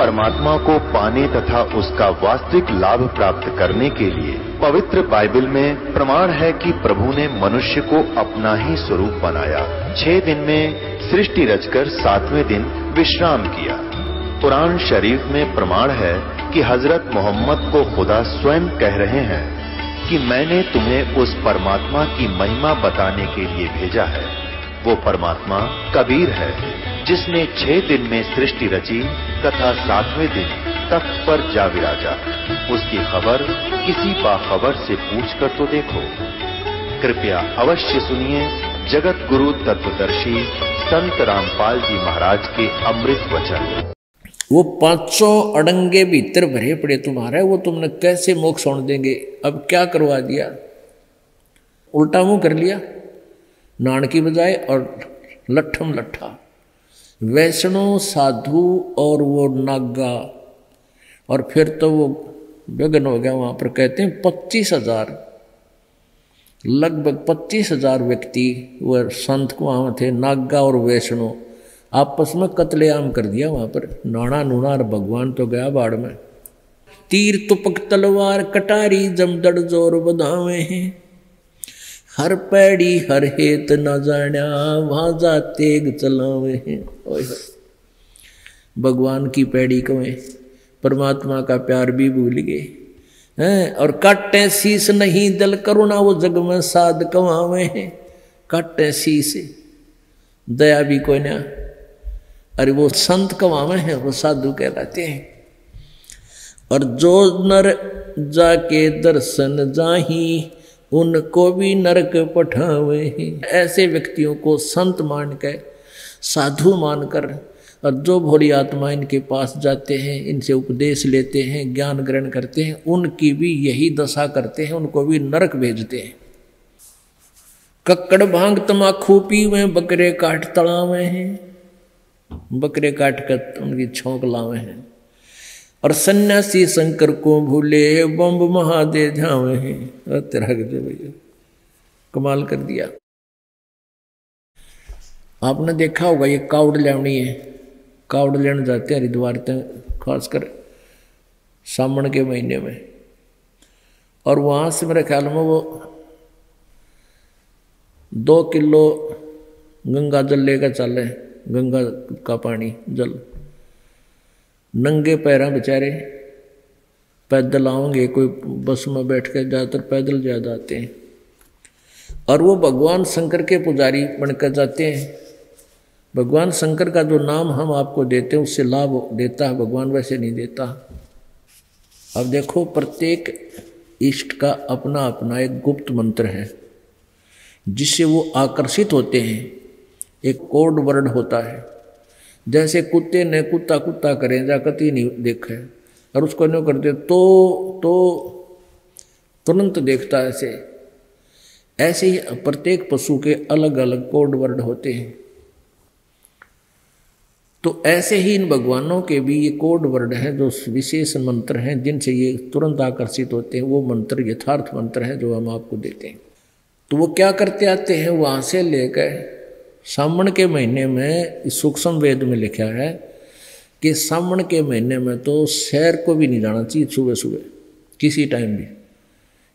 परमात्मा को पाने तथा उसका वास्तविक लाभ प्राप्त करने के लिए पवित्र बाइबल में प्रमाण है कि प्रभु ने मनुष्य को अपना ही स्वरूप बनाया। 6 दिन में सृष्टि रचकर 7वें दिन विश्राम किया। कुरान शरीफ में प्रमाण है कि हजरत मोहम्मद को खुदा स्वयं कह रहे हैं कि मैंने तुम्हें उस परमात्मा की महिमा बताने के लिए भेजा है। वो परमात्मा कबीर है जिसने 6 दिन में सृष्टि रची तथा 7वें दिन तख्त पर जा विराजा। उसकी खबर किसी बाखबर से पूछकर तो देखो। कृपया अवश्य सुनिए जगत गुरु तत्वदर्शी संत रामपाल जी महाराज के अमृत वचन। वो 500 अड़ंगे भीतर भरे पड़े तुम्हारे, वो तुमने कैसे मोक्ष होने देंगे? अब क्या करवा दिया? उल्टा मुंह कर लिया नान की बजाय और लट्ठम लट्ठा। वैष्णव साधु और वो नागा, और फिर तो वो विघ्न हो गया। वहां पर कहते हैं 25,000, लगभग 25,000 व्यक्ति वह संत को वहां थे, नागा और वैष्णव आपस में कत्लेआम कर दिया वहां पर। नाना नूना और भगवान तो गया बाढ़ में। तीर तुपक तलवार कटारी जमदड़ जोर बधावे हैं, हर पैड़ी हर हेत न जान्या वहां जा तेग चलावे हैं। भगवान की पैड़ी कवे, परमात्मा का प्यार भी भूल गए हैं। और काटे शीस नहीं दल करुणा वो जग में साध कमावे हैं। काटे शीस दया भी कोई ना, अरे वो संत कमावे हैं, वो साधु कहलाते हैं। और जो नर जाके दर्शन जाही उनको भी नरक पठावे हैं। ऐसे व्यक्तियों को संत मानकर, साधु मानकर, और जो भोली आत्मा इनके पास जाते हैं, इनसे उपदेश लेते हैं, ज्ञान ग्रहण करते हैं, उनकी भी यही दशा करते हैं, उनको भी नरक भेजते हैं। कक्कड़ भांग तमाखू पीवे बकरे काट तड़ावे हैं, बकरे काट कर उनकी छोंक लावे हैं। और सन्यासी शंकर को भूले बम्ब महादे ध्यावे हैं। तेरा भैया कमाल कर दिया। आपने देखा होगा ये कावड़ लेवनी है, कावड़ लेने जाते हैं हरिद्वार तक, खासकर सावन के महीने में। और वहाँ से मेरे ख्याल में वो 2 किलो गंगा जल लेकर चले, गंगा का पानी जल। नंगे पैरा बेचारे पैदल आएंगे, कोई बस में बैठ कर ज़्यादातर पैदल ज़्यादा आते हैं। और वो भगवान शंकर के पुजारी बनकर जाते हैं। भगवान शंकर का जो नाम हम आपको देते हैं उससे लाभ देता है भगवान, वैसे नहीं देता। अब देखो प्रत्येक इष्ट का अपना अपना एक गुप्त मंत्र है जिससे वो आकर्षित होते हैं। एक कोड वर्ड होता है, जैसे कुत्ते ने कुत्ता कुत्ता करें जा कति नहीं देखा है, और उसको नहीं करते तो तुरंत देखता है। ऐसे ही प्रत्येक पशु के अलग अलग कोड वर्ड होते हैं। तो ऐसे ही इन भगवानों के भी ये कोड वर्ड हैं, जो विशेष मंत्र हैं जिनसे ये तुरंत आकर्षित होते हैं। वो मंत्र यथार्थ मंत्र हैं जो हम आपको देते हैं। तो वो क्या करते आते हैं, वहाँ से लेकर सावन के महीने में सूक्ष्म वेद में लिखा है कि सावन के महीने में तो शहर को भी नहीं जाना चाहिए सुबह सुबह किसी टाइम भी।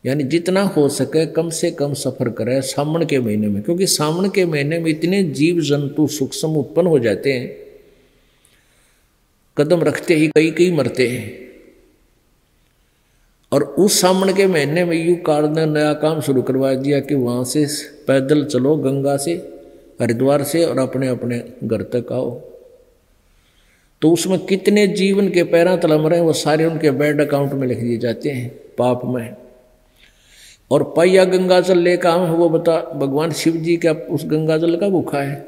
यानी जितना हो सके कम से कम सफ़र करें सावन के महीने में, क्योंकि सावन के महीने में इतने जीव जंतु सूक्ष्म उत्पन्न हो जाते हैं, कदम रखते ही कई कई मरते हैं। और उस सावन के महीने में यूँ कार ने नया काम शुरू करवा दिया कि वहाँ से पैदल चलो गंगा से, हरिद्वार से, और अपने अपने घर तक आओ। तो उसमें कितने जीवन के पैरा तलम रहे हैं वो सारे उनके बैंक अकाउंट में लिख दिए जाते हैं पाप में। और पाइया गंगा जल लेकर आए वो बता भगवान शिव जी का उस गंगा जल का भूखा है,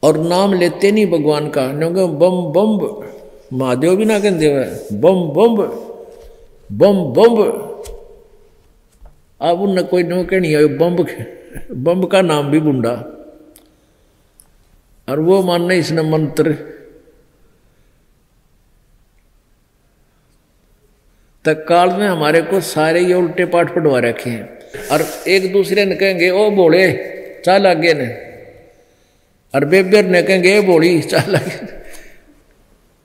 और नाम लेते नहीं भगवान का। बम बम महादेव भी ना कहते हुए बम बम बम बम। अब उन कोई नो के नहीं है बम, बम का नाम भी बुंडा। और वो मानने इसने मंत्र तत्काल में हमारे को सारे ये उल्टे पाठ पढ़वा रखे हैं। और एक दूसरे ने कहेंगे ओ बोले चाल आगे ने, और बेबियर ने कहेंगे ए बोली चाल आगे।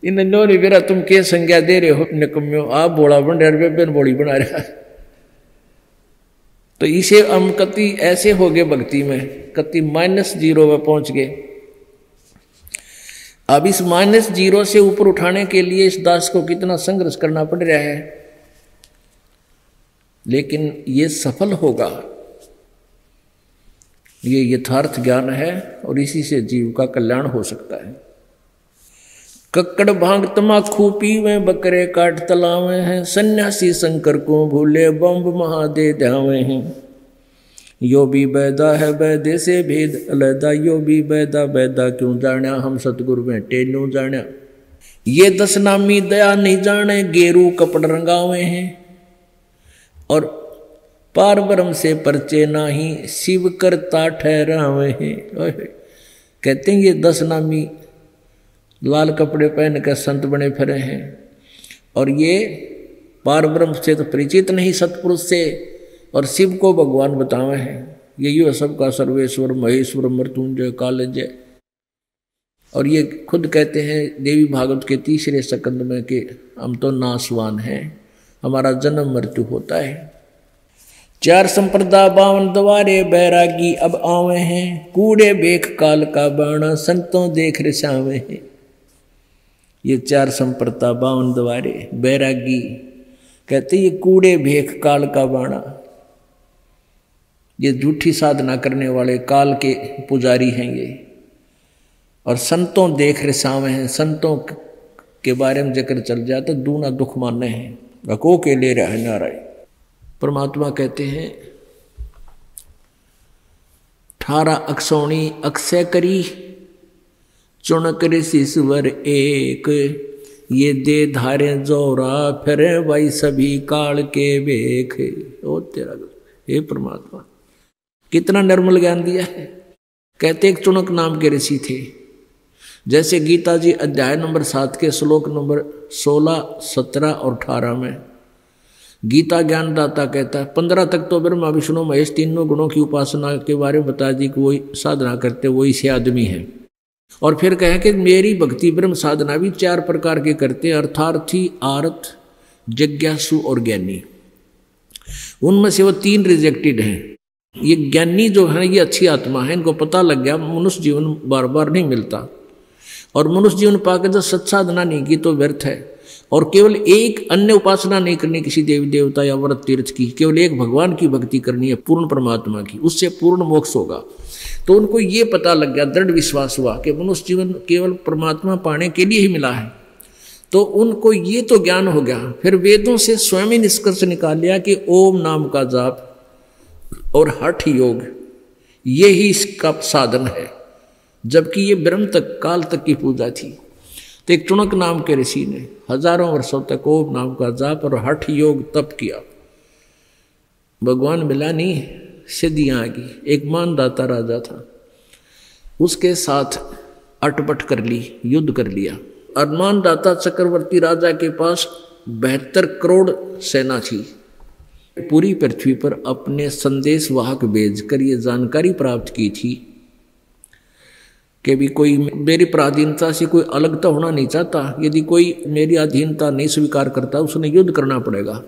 इन नोनी बेरा तुम के संज्ञा दे रहे हो निकम्यो, आप बोला बन रहे बेन बोली बना रहा। तो इसे हम कति ऐसे हो गए भक्ति में, कति -0 में पहुंच गए। अब इस -0 से ऊपर उठाने के लिए इस दास को कितना संघर्ष करना पड़ रहा है, लेकिन ये सफल होगा। ये यथार्थ ज्ञान है और इसी से जीव का कल्याण हो सकता है। कक्कड़ भांग तमाखू पीवे, बकरे काट तलावे हैं, सन्यासी शंकर को भूले, बम्ब महादे ध्यावे हैं। यो भी बैदा है बैदे से भेद अलैदा, यो भी बैदा बैदा क्यों जाण्या, हम सतगुरु में टेलू जाण्या। ये 10 नामी दया नहीं जाने, गेरू कपड़ रंगावे हैं, और पार ब्रह्म से परचे नाही, शिव करता ठहरावे हैं। कहते हैं ये 10 नामी लाल कपड़े पहन कर संत बने फिरे हैं, और ये पार ब्रह्म से तो परिचित नहीं सतपुरुष से, और शिव को भगवान बतावे हैं। यही है सबका सर्वेश्वर महेश्वर मृत्युंजय कालजय। और ये खुद कहते हैं देवी भागवत के 3रे स्कंद में कि हम तो नासवान हैं, हमारा जन्म मृत्यु होता है। 4 संप्रदा 52 द्वारे, बैरागी अब आवे हैं, कूड़े बेख काल का बाणा, संतों देख रिसावे हैं। ये 4 संप्रदा 52 द्वारे, बैरागी कहते ये कूड़े भेख काल का बाणा, ये झूठी साधना करने वाले काल के पुजारी हैं ये। और संतों देख रिसावे हैं, संतों के बारे में जिक्र चल जाए तो दूना दुख माने हैं, रखो के ले रहा है नारायण। परमात्मा कहते हैं 18 अक्षौणी अक्षय करी, चुनक ऋषिश्वर एक, ये दे धारे जोरा फिर भाई सभी काल के बेख। ओ तेरा हे परमात्मा कितना निर्मल ज्ञान दिया है। कहते एक चुनक नाम के ऋषि थे, जैसे गीता जी अध्याय नंबर 7 के श्लोक नंबर 16, 17 और 18 में गीता ज्ञानदाता कहता है 15 तक तो ब्रह्मा विष्णु महेश तीनों गुणों की उपासना के बारे में बता दी कि वही साधना करते वही से आदमी है। और फिर कहे कि मेरी भक्ति ब्रह्म साधना भी 4 प्रकार के करते, अर्थार्थी, आर्थ, जिज्ञासु और ज्ञानी। उनमें से वो 3 रिजेक्टेड हैं। ये ज्ञानी जो है ये अच्छी आत्मा है, इनको पता लग गया मनुष्य जीवन बार बार नहीं मिलता, और मनुष्य जीवन पाकर जब सत्साधना नहीं की तो व्यर्थ है। और केवल एक अन्य उपासना नहीं करनी किसी देवी देवता या व्रत तीर्थ की, केवल एक भगवान की भक्ति करनी है, पूर्ण परमात्मा की, उससे पूर्ण मोक्ष होगा। तो उनको ये पता लग गया, दृढ़ विश्वास हुआ कि मनुष्य जीवन केवल परमात्मा पाने के लिए ही मिला है। तो उनको ये तो ज्ञान हो गया। फिर वेदों से स्वयं ही निष्कर्ष निकाल लिया कि ओम नाम का जाप और हठ योग ये ही इसका साधन है, जबकि ये ब्रह्म तक काल तक की पूजा थी। तो एक चुनक नाम के ऋषि ने हजारों वर्षों तक ओम नाम का जाप और हठ योग तप किया, भगवान मिला नहीं, सिद्धियां आ गई। एक मानदाता राजा था, उसके साथ अटपट कर ली, युद्ध कर लिया। और मानदाता चक्रवर्ती राजा के पास 72 करोड़ सेना थी। पूरी पृथ्वी पर अपने संदेश वाहक भेजकर ये जानकारी प्राप्त की थी कि भी कोई मेरी पराधीनता से कोई अलग तो होना नहीं चाहता, यदि कोई मेरी अधीनता नहीं स्वीकार करता उसने युद्ध करना पड़ेगा।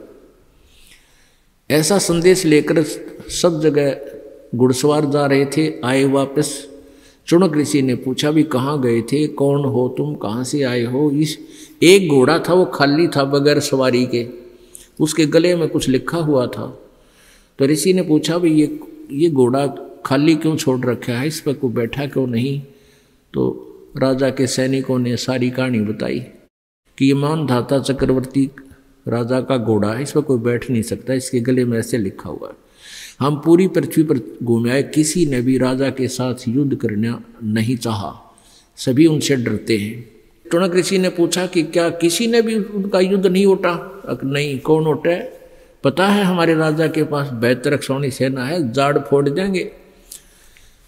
ऐसा संदेश लेकर सब जगह घुड़सवार जा रहे थे। आए वापस चुनक ऋषि ने पूछा भी कहाँ गए थे, कौन हो तुम, कहाँ से आए हो। इस एक घोड़ा था वो खाली था बगैर सवारी के, उसके गले में कुछ लिखा हुआ था। तो ऋषि ने पूछा भी ये घोड़ा खाली क्यों छोड़ रखा है, इस पर कोई बैठा क्यों नहीं। तो राजा के सैनिकों ने सारी कहानी बताई कि ये मानधाता चक्रवर्ती राजा का घोड़ा है, इस पर कोई बैठ नहीं सकता, इसके गले में ऐसे लिखा हुआ है। हम पूरी पृथ्वी पर घूमे आए, किसी ने भी राजा के साथ युद्ध करना नहीं चाहा, सभी उनसे डरते हैं। चुनक ऋषि ने पूछा कि क्या किसी ने भी उनका युद्ध नहीं उठा? नहीं, कौन उठे? पता है हमारे राजा के पास 72 अक्षौणी सेना है, जाड़ फोड़ देंगे।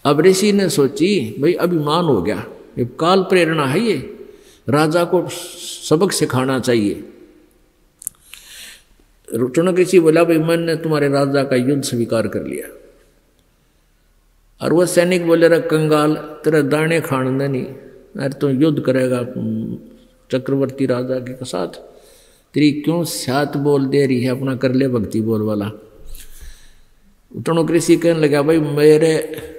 अब ऋषि ने सोची भाई अभिमान हो गया, ये काल प्रेरणा है, ये राजा को सबक सिखाना चाहिए। चुनक ऋषि बोला भाई मैंने तुम्हारे राजा का युद्ध स्वीकार कर लिया। और वह सैनिक बोले रहा कंगाल तेरा दाने खाने नहीं, अरे तुम युद्ध करेगा चक्रवर्ती राजा के साथ, तेरी क्यों साथ बोल दे रही है, अपना कर ले भक्ति बोल वाला। उतनो कृषि कहने लगा, भाई मेरे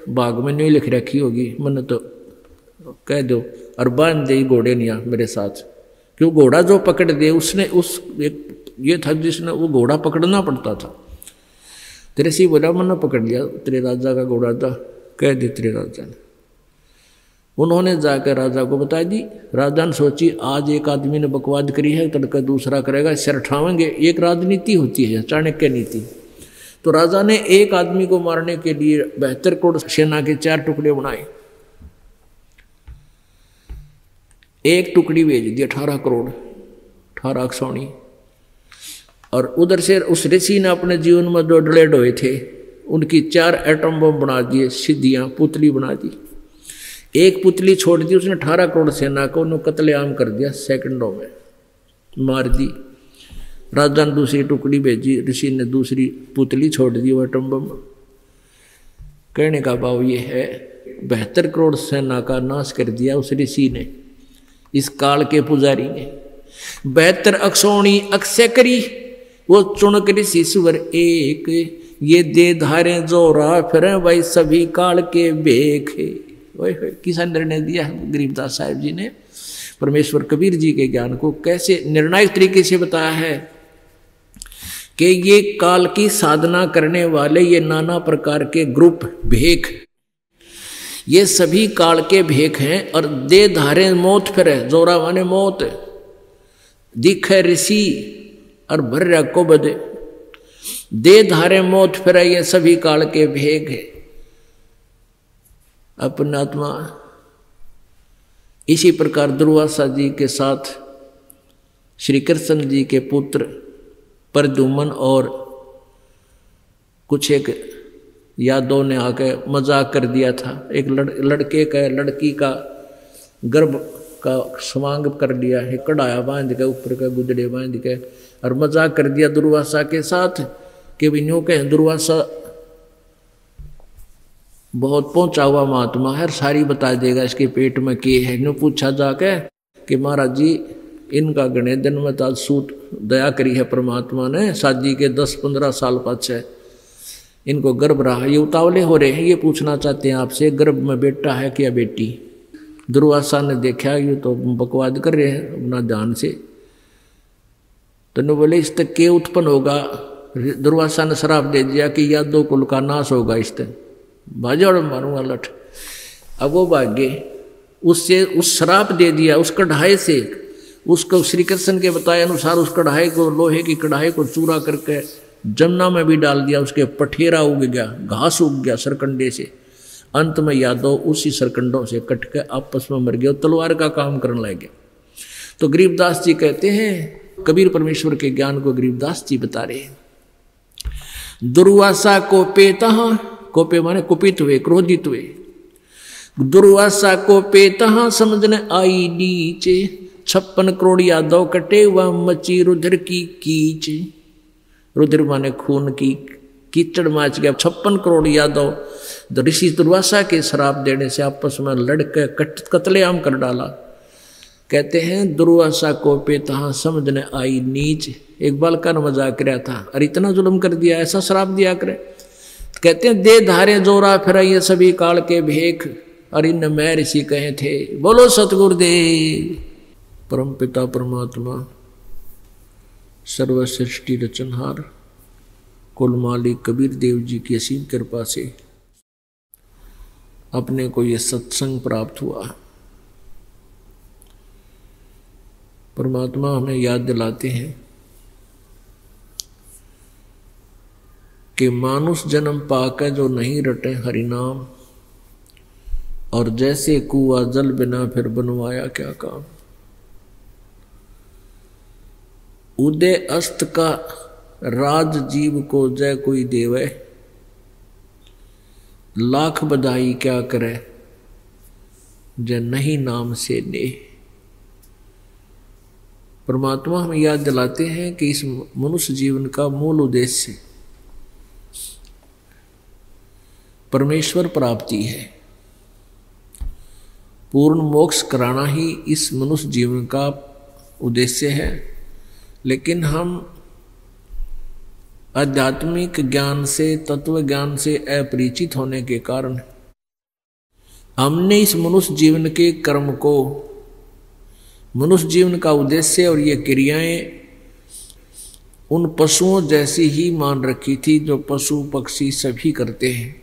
बाग में नहीं लिख रखी होगी, मैंने तो कह दो और बांध दे घोड़े नहीं मेरे साथ। क्यों, घोड़ा जो पकड़ दे उसने उस एक ये था जिसने वो घोड़ा पकड़ना पड़ता था। तेरे से बोला, मैंने पकड़ लिया, तेरे राजा का घोड़ा था, कह दे तेरे राजा ने। उन्होंने जाकर राजा को बता दी। राजा ने सोची आज एक आदमी ने बकवाद करी है, तड़का दूसरा करेगा, सिर उठावेंगे। एक राजनीति होती है, चाणक्य नीति। तो राजा ने एक आदमी को मारने के लिए 72 करोड़ सेना के 4 टुकड़े बनाए। एक टुकड़ी भेज दी 18 करोड़ 18 अक्षौणी। और उधर से उस ऋषि ने अपने जीवन में जो डले ढोए थे उनकी 4 एटम बम बना दिए, सिद्धियां पुतली बना दी। एक पुतली छोड़ दी उसने, 18 करोड़ सेना को उन्होंने कत्लेआम कर दिया, सेकंडों में मार दी। राजा ने दूसरी टुकड़ी भेजी, ऋषि ने दूसरी पुतली छोड़ दी, वो एटम बम। कहने का भाव ये है 72 करोड़ सेना का नाश कर दिया उस ऋषि ने, इस काल के पुजारी ने। 72 अक्षौणी अक्षय करी, वो चुनक ऋषि सुवर एक, ये दे धारे जोरा फिर भाई सभी काल के भेख। किसा निर्णय दिया है गरीबदास साहिब जी ने, परमेश्वर कबीर जी के ज्ञान को कैसे निर्णायक तरीके से बताया है कि ये काल की साधना करने वाले ये नाना प्रकार के ग्रुप भेख, ये सभी काल के भेख हैं। और दे धारे मौत फिर जोरा माने मौत, दिखे ऋषि और भर्या को बदे, दे धारे मौत फिर ये सभी काल के भेख है। अपना आत्मा इसी प्रकार दुर्वासा जी के साथ श्री कृष्ण जी के पुत्र प्रद्युम्न और कुछ एक यादव ने आके मजाक कर दिया था। एक लड़के का लड़की का गर्भ का समांग कर लिया है, कढ़ाया बांध के ऊपर का गुदड़े बांध के, और मजाक कर दिया दुर्वासा के साथ कि भी यूँ कहें दुर्वासा बहुत पहुंचा हुआ महात्मा है, सारी बता देगा इसके पेट में के है। यूँ पूछा जाके कि महाराज जी इनका गणे दिन में ताज सूत दया करी है परमात्मा ने, शादी के 10-15 साल पाछे इनको गर्भ रहा, ये उतावले हो रहे हैं, ये पूछना चाहते हैं आपसे गर्भ में बेटा है क्या बेटी। दुर्वासा ने देखा ये तो बकवाद कर रहे हैं अपना ध्यान से, तो ने बोले इस तक के उत्पन्न होगा। दुर्वासा ने श्राप दे दिया कि यादव कुल का नाश होगा, इस तक भाजड़ मारूंगा लठ। अब वो भाग्य उससे उस श्राप दे दिया उस कढ़ाई से, उसको श्री कृष्ण के बताए अनुसार उस कढ़ाई को, लोहे की कढ़ाई को चूरा करके जमुना में भी डाल दिया, उसके पठेरा उग गया, घास उग गया सरकंडे से। अंत में यादव उसी सरकंडों से कट के आपस में मर गया, तलवार का काम करने लग गया। तो गरीबदास जी कहते हैं, कबीर परमेश्वर के ज्ञान को गरीबदास जी बता रहे हैं। दुर्वासा को पेता, कोपे माने कुपित हुए, क्रोधित हुए। दुर्वासा को पेता समझने आई नीचे, 56 करोड़ यादव कटे व मची रुधिर की कीच। रुधिर माने खून की कीचड़ माच गया। 56 करोड़ यादव ऋषि दुर्वासा के श्राप देने से आपस में लड़के कत्लेआम कर डाला। कहते हैं दुर्वासा को पेता समझने आई नीच। एक बालका ने मजाक कराया था, अरे इतना जुल्म कर दिया, ऐसा श्राप दिया करे। कहते हैं दे धारे जोरा फिर ये सभी काल के भेख, और इन मैं ऋषि कहे थे। बोलो सतगुरुदेव। परम पिता परमात्मा सर्व सृष्टि रचनहार कुल मालिक कबीर देव जी की असीम कृपा से अपने को ये सत्संग प्राप्त हुआ। परमात्मा हमें याद दिलाते हैं कि मानुष जन्म पाकर जो नहीं रटे हरिनाम, और जैसे कुआ जल बिना फिर बनवाया क्या काम। उदय अस्त का राज जीव को जय कोई देवे, लाख बधाई क्या करे जय नहीं नाम से ने। परमात्मा हमें याद दिलाते हैं कि इस मनुष्य जीवन का मूल उद्देश्य परमेश्वर प्राप्ति है। पूर्ण मोक्ष कराना ही इस मनुष्य जीवन का उद्देश्य है। लेकिन हम आध्यात्मिक ज्ञान से, तत्व ज्ञान से अपरिचित होने के कारण हमने इस मनुष्य जीवन के कर्म को, मनुष्य जीवन का उद्देश्य और ये क्रियाएं उन पशुओं जैसी ही मान रखी थी जो पशु पक्षी सभी करते हैं।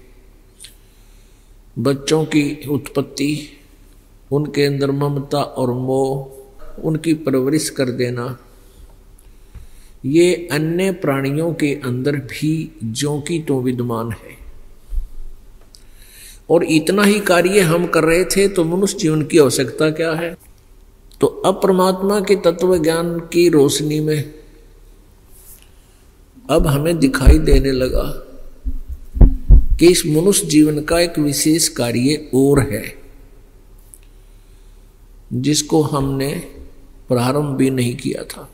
बच्चों की उत्पत्ति, उनके अंदर ममता और मोह, उनकी परवरिश कर देना, ये अन्य प्राणियों के अंदर भी ज्यों की त्यों विद्यमान है। और इतना ही कार्य हम कर रहे थे तो मनुष्य जीवन की आवश्यकता क्या है? तो अब परमात्मा के तत्व ज्ञान की रोशनी में अब हमें दिखाई देने लगा कि इस मनुष्य जीवन का एक विशेष कार्य और है जिसको हमने प्रारंभ भी नहीं किया था।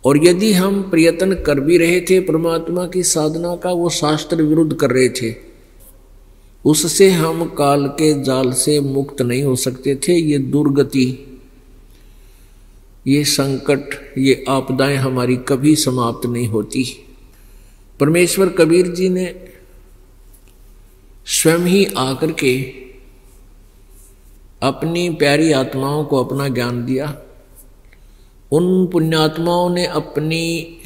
और यदि हम प्रयत्न कर भी रहे थे परमात्मा की साधना का, वो शास्त्र विरुद्ध कर रहे थे, उससे हम काल के जाल से मुक्त नहीं हो सकते थे। ये दुर्गति, ये संकट, ये आपदाएं हमारी कभी समाप्त नहीं होती। परमेश्वर कबीर जी ने स्वयं ही आकर के अपनी प्यारी आत्माओं को अपना ज्ञान दिया। उन पुण्यात्माओं ने अपनी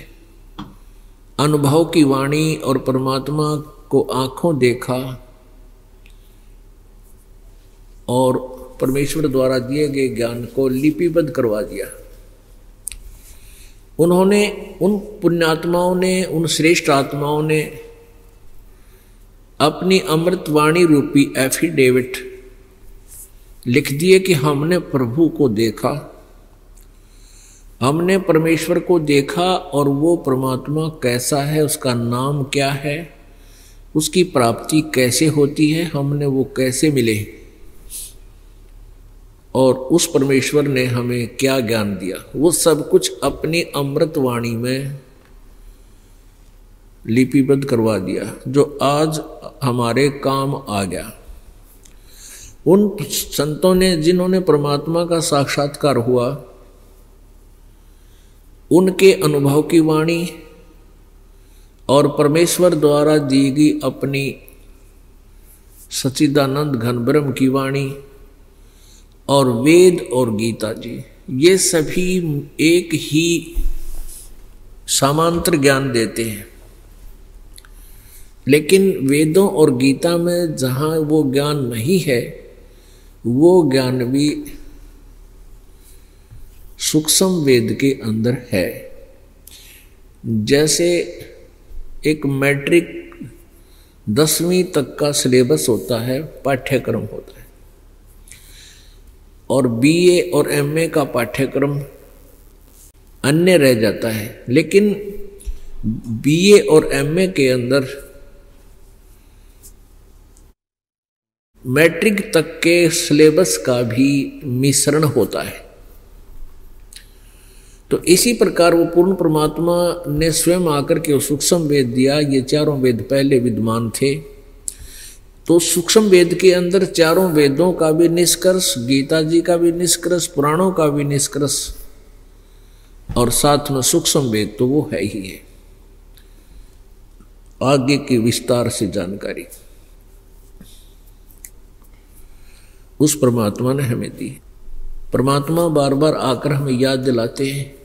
अनुभव की वाणी और परमात्मा को आंखों देखा और परमेश्वर द्वारा दिए गए ज्ञान को लिपिबद्ध करवा दिया। उन्होंने, उन पुण्यात्माओं ने, उन श्रेष्ठ आत्माओं ने अपनी अमृतवाणी रूपी एफिडेविट लिख दिए कि हमने प्रभु को देखा, हमने परमेश्वर को देखा, और वो परमात्मा कैसा है, उसका नाम क्या है, उसकी प्राप्ति कैसे होती है, हमने वो कैसे मिले, और उस परमेश्वर ने हमें क्या ज्ञान दिया, वो सब कुछ अपनी अमृतवाणी में लिपिबद्ध करवा दिया, जो आज हमारे काम आ गया। उन संतों ने जिन्होंने परमात्मा का साक्षात्कार हुआ, उनके अनुभव की वाणी और परमेश्वर द्वारा दी गई अपनी सच्चिदानंद घन ब्रह्म की वाणी और वेद और गीता जी, ये सभी एक ही समांतर ज्ञान देते हैं। लेकिन वेदों और गीता में जहाँ वो ज्ञान नहीं है, वो ज्ञान भी सूक्ष्म वेद के अंदर है। जैसे एक मैट्रिक 10वीं तक का सिलेबस होता है, पाठ्यक्रम होता है, और बीए और एमए का पाठ्यक्रम अन्य रह जाता है। लेकिन बीए और एमए के अंदर मैट्रिक तक के सिलेबस का भी मिश्रण होता है। तो इसी प्रकार वो पूर्ण परमात्मा ने स्वयं आकर के सूक्ष्म वेद दिया। ये चारों वेद पहले विद्यमान थे, तो सूक्ष्म वेद के अंदर चारों वेदों का भी निष्कर्ष, गीता जी का भी निष्कर्ष, पुराणों का भी निष्कर्ष, और साथ में सूक्ष्म वेद तो वो है ही है। आगे की विस्तार से जानकारी उस परमात्मा ने हमें दी। परमात्मा बार बार आकर हमें याद दिलाते हैं,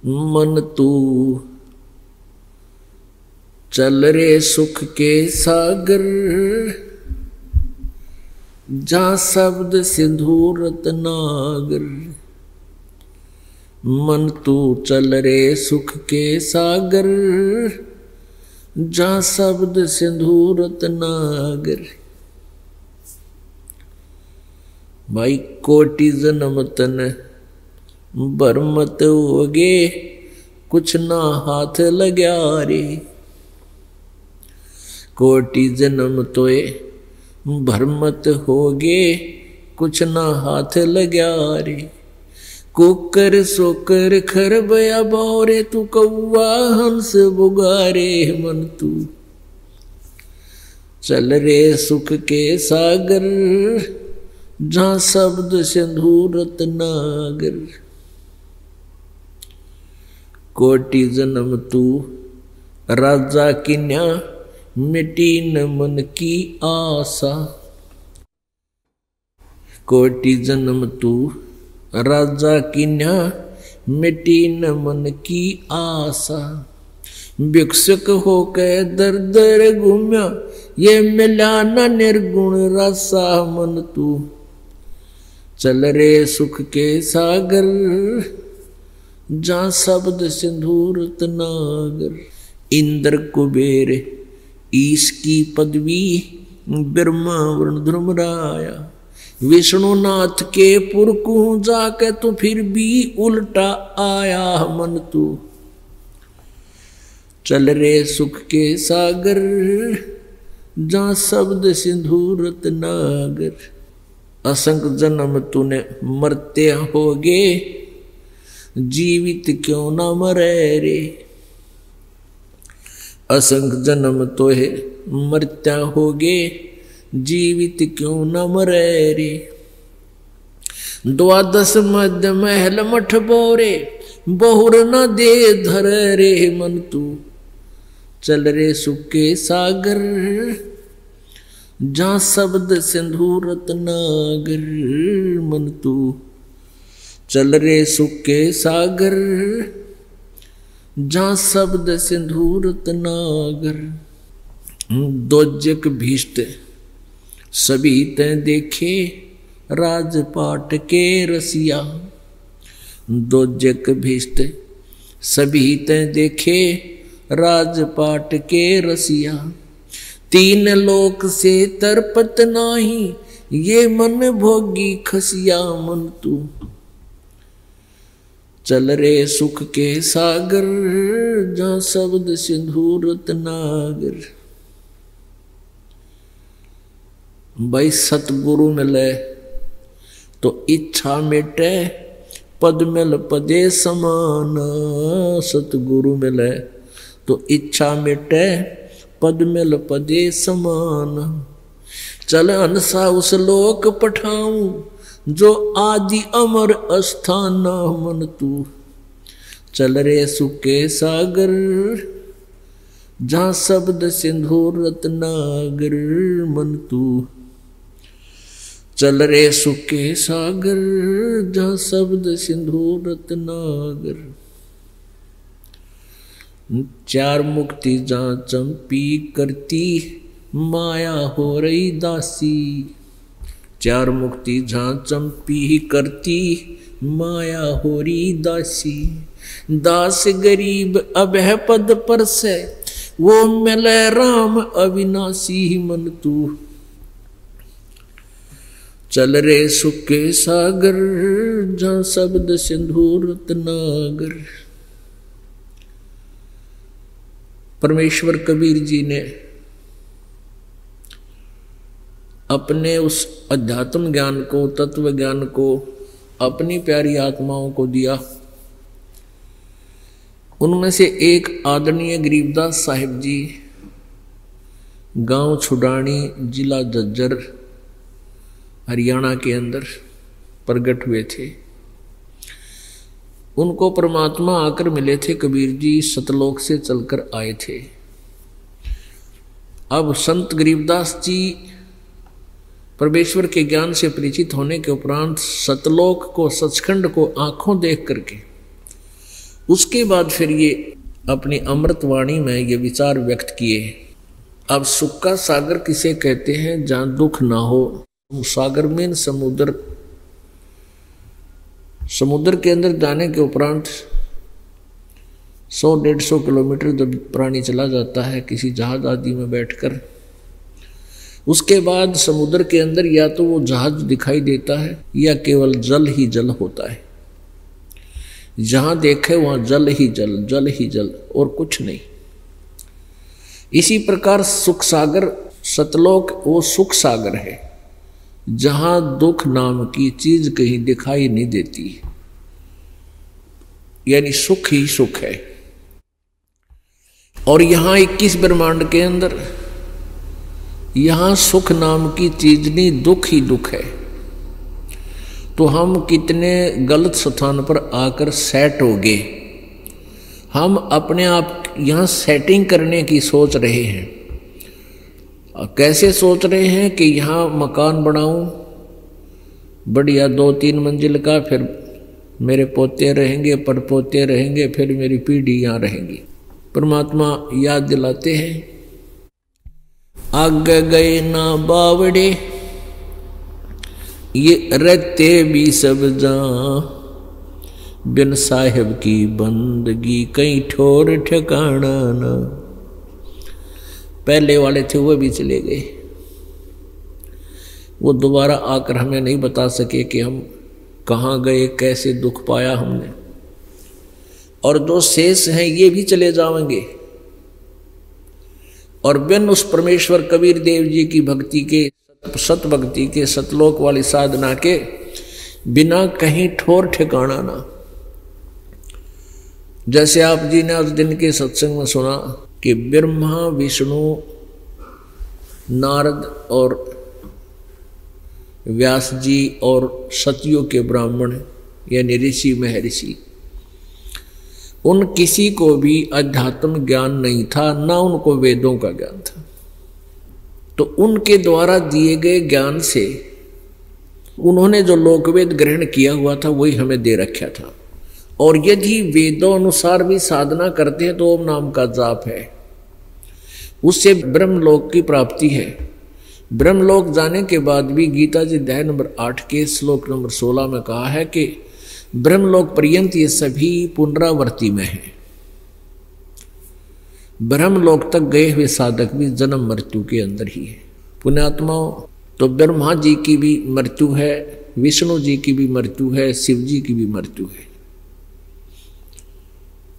मन तू चल रे सुख के सागर, जहाँ शब्द सिंधु रत्नागर। मन तू चल रे सुख के सागर, जहाँ शब्द सिंधु रत्नागर। भाई कोटि जन्म तन बरमत होगे, कुछ ना हाथ लग्या रे। कोटि जन्म तोए भरमत होगे, कुछ ना हाथ लग्या रे। कुकर सोकर खरबया बौरे, तू कौआ हंस बुगारे। मन तू चल रे सुख के सागर, जहां शब्द सिंधु रत्नागर। कोटि जन्म तू राजा किन्या, मिटी न मन की आशा। कोटि जन्म तू राजा किन्या, मिटी न मन की आशा। भिक्षुक होके दर दर घूम्या, ये मिला न निर्गुण रसा। मन तू चल रे सुख के सागर, जहां शब्द सिंधु रत्नागर। इंद्र कुबेर ईश की पदवी, ब्रह्मा वरुण धर्मराया। विष्णुनाथ के पुरकू जाके तो फिर भी उल्टा आया। मन तू चल रे सुख के सागर, जहां शब्द सिंधु रत्नागर। असंख्य जन्म तूने मरते होगे, जीवित क्यों ना मरे रे। असंख्य जन्म तो है मरता होगे, जीवित क्यों न मरे रे। द्वादश मध्य महल मठ बोरे, बहुर न दे धर रे। मन तू चल रे सुख के सागर, जहां शब्द सिंधु रत्नागर। मन तू चल रे सुख के सागर, जहां शब्द सिंधु रत्नागर। दोजक भीष्ट सभी तैं देखे, राजपाट के रसिया। दोजक भीष्ट सभी तैं देखे, राजपाट के रसिया। तीन लोक से तरपत नाही, ये मन भोगी खसिया। मन तू चल रे सुख के सागर, जहां शब्द सिंधु रत्नागर। भाई सतगुरु मिले तो इच्छा मिटे, पद मिल पदे समान। सतगुरु मिले तो इच्छा मिटे, पद मिल पदे समान। चल हंसा उस लोक पठाऊं, जो आदि अमर अस्थान। मन तू चल रे सुख के सागर, जहां शब्द सिंधु रत्नागर। मन तू चल रे सुख के सागर, जहां शब्द सिंधु रत्नागर। चार मुक्ति जहां चंपी करती, माया हो रही दासी। चार मुक्ति जहां चंपी करती, माया हो रही दासी। दास गरीब अब है पद पर से, वो मिले राम अविनाशी। मन तू चल रे सुख के सागर, जहां शब्द सिंधु रत्नागर। परमेश्वर कबीर जी ने अपने उस अध्यात्म ज्ञान को, तत्व ज्ञान को अपनी प्यारी आत्माओं को दिया। उनमें से एक आदरणीय गरीबदास साहिब जी गांव छुडानी, जिला झज्जर, हरियाणा के अंदर प्रकट हुए थे। उनको परमात्मा आकर मिले थे। कबीर जी सतलोक से चलकर आए थे। अब संत गरीबदास जी परमेश्वर के ज्ञान से परिचित होने के उपरांत सतलोक को, सचखंड को आंखों देख करके उसके बाद फिर ये अपनी अमृतवाणी में ये विचार व्यक्त किए। अब सुख का सागर किसे कहते हैं? जहां दुख ना हो। सागर में समुद्र, समुद्र के अंदर जाने के उपरांत 100-150 किलोमीटर जब प्राणी चला जाता है किसी जहाज आदि में बैठकर, उसके बाद समुद्र के अंदर या तो वो जहाज दिखाई देता है या केवल जल ही जल होता है। जहां देखे वहां जल ही जल, जल ही जल और कुछ नहीं। इसी प्रकार सुख सागर, सतलोक वो सुख सागर है जहां दुख नाम की चीज कहीं दिखाई नहीं देती, यानी सुख ही सुख है। और यहां 21 ब्रह्मांड के अंदर यहां सुख नाम की चीज नहीं, दुख ही दुख है। तो हम कितने गलत स्थान पर आकर सेट हो गए। हम अपने आप यहाँ सेटिंग करने की सोच रहे हैं। कैसे सोच रहे हैं कि यहाँ मकान बनाऊं बढ़िया 2-3 मंजिल का, फिर मेरे पोते रहेंगे, परपोते रहेंगे, फिर मेरी पीढ़ी यहाँ रहेगी। परमात्मा याद दिलाते हैं, आगे गए ना बावड़े ये रहते भी सब जहाँ, बिन साहिब की बंदगी कहीं ठोर ठिकाना ना। पहले वाले थे वो भी चले गए, वो दोबारा आकर हमें नहीं बता सके कि हम कहाँ गए, कैसे दुख पाया हमने। और जो शेष हैं ये भी चले जाएंगे। और बिन उस परमेश्वर कबीर देव जी की भक्ति के, सत भक्ति के, सतलोक वाली साधना के बिना कहीं ठोर ठिकाना ना। जैसे आप जी ने उस दिन के सत्संग में सुना कि ब्रह्मा विष्णु नारद और व्यास जी और सतयुग के ब्राह्मण यानी ऋषि महर्षि, उन किसी को भी अध्यात्म ज्ञान नहीं था, ना उनको वेदों का ज्ञान था। तो उनके द्वारा दिए गए ज्ञान से उन्होंने जो लोकवेद ग्रहण किया हुआ था वही हमें दे रखा था। और यदि वेदों अनुसार भी साधना करते हैं तो ओम नाम का जाप है, उससे ब्रह्मलोक की प्राप्ति है। ब्रह्मलोक जाने के बाद भी गीता जी अध्याय नंबर 8 के श्लोक नंबर 16 में कहा है कि ब्रह्मलोक पर्यंत ये सभी पुनरावृत्ति में है। ब्रह्मलोक तक गए हुए साधक भी जन्म मृत्यु के अंदर ही है। पुण्यात्माओं, तो ब्रह्मा जी की भी मृत्यु है, विष्णु जी की भी मृत्यु है, शिव जी की भी मृत्यु है।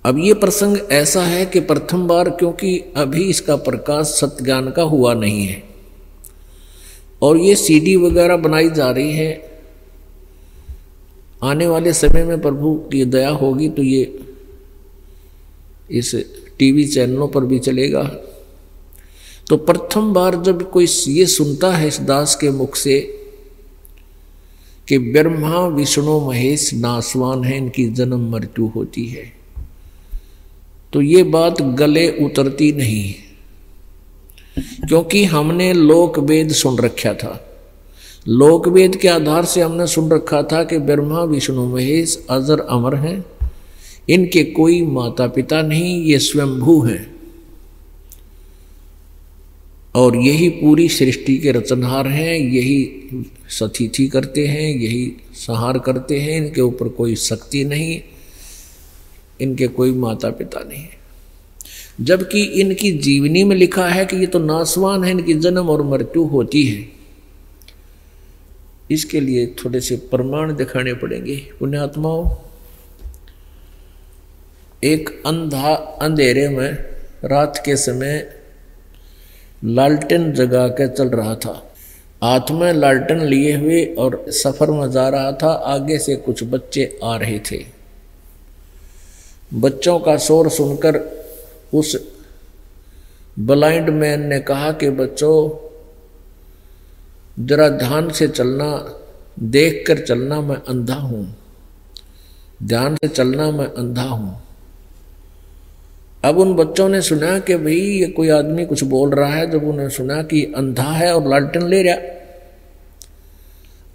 अब ये प्रसंग ऐसा है कि प्रथम बार, क्योंकि अभी इसका प्रकाश सत्ज्ञान का हुआ नहीं है और ये सीडी वगैरह बनाई जा रही है। आने वाले समय में प्रभु की दया होगी तो ये इस टीवी चैनलों पर भी चलेगा। तो प्रथम बार जब कोई ये सुनता है इस दास के मुख से कि ब्रह्मा विष्णु महेश नासवान है, इनकी जन्म मृत्यु होती है, तो ये बात गले उतरती नहीं, क्योंकि हमने लोक वेद सुन रखा था। लोक वेद के आधार से हमने सुन रखा था कि ब्रह्मा विष्णु महेश अजर अमर हैं, इनके कोई माता पिता नहीं, ये स्वयंभू हैं और यही पूरी सृष्टि के रचनहार हैं, यही सतिथि करते हैं, यही संहार करते हैं, इनके ऊपर कोई शक्ति नहीं, इनके कोई माता पिता नहीं। जबकि इनकी जीवनी में लिखा है कि ये तो नासवान है, इनकी जन्म और मृत्यु होती है। इसके लिए थोड़े से प्रमाण दिखाने पड़ेंगे। पुण्यात्माओं, एक अंधा अंधेरे में रात के समय लालटेन जगा के चल रहा था, हाथ में लालटेन लिए हुए और सफर में जा रहा था। आगे से कुछ बच्चे आ रहे थे। बच्चों का शोर सुनकर उस ब्लाइंड मैन ने कहा कि बच्चों जरा ध्यान से चलना, देख कर चलना, मैं अंधा हूं, ध्यान से चलना, मैं अंधा हूं। अब उन बच्चों ने सुना कि भाई ये कोई आदमी कुछ बोल रहा है। जब उन्होंने सुना कि अंधा है और लालटेन ले रहा,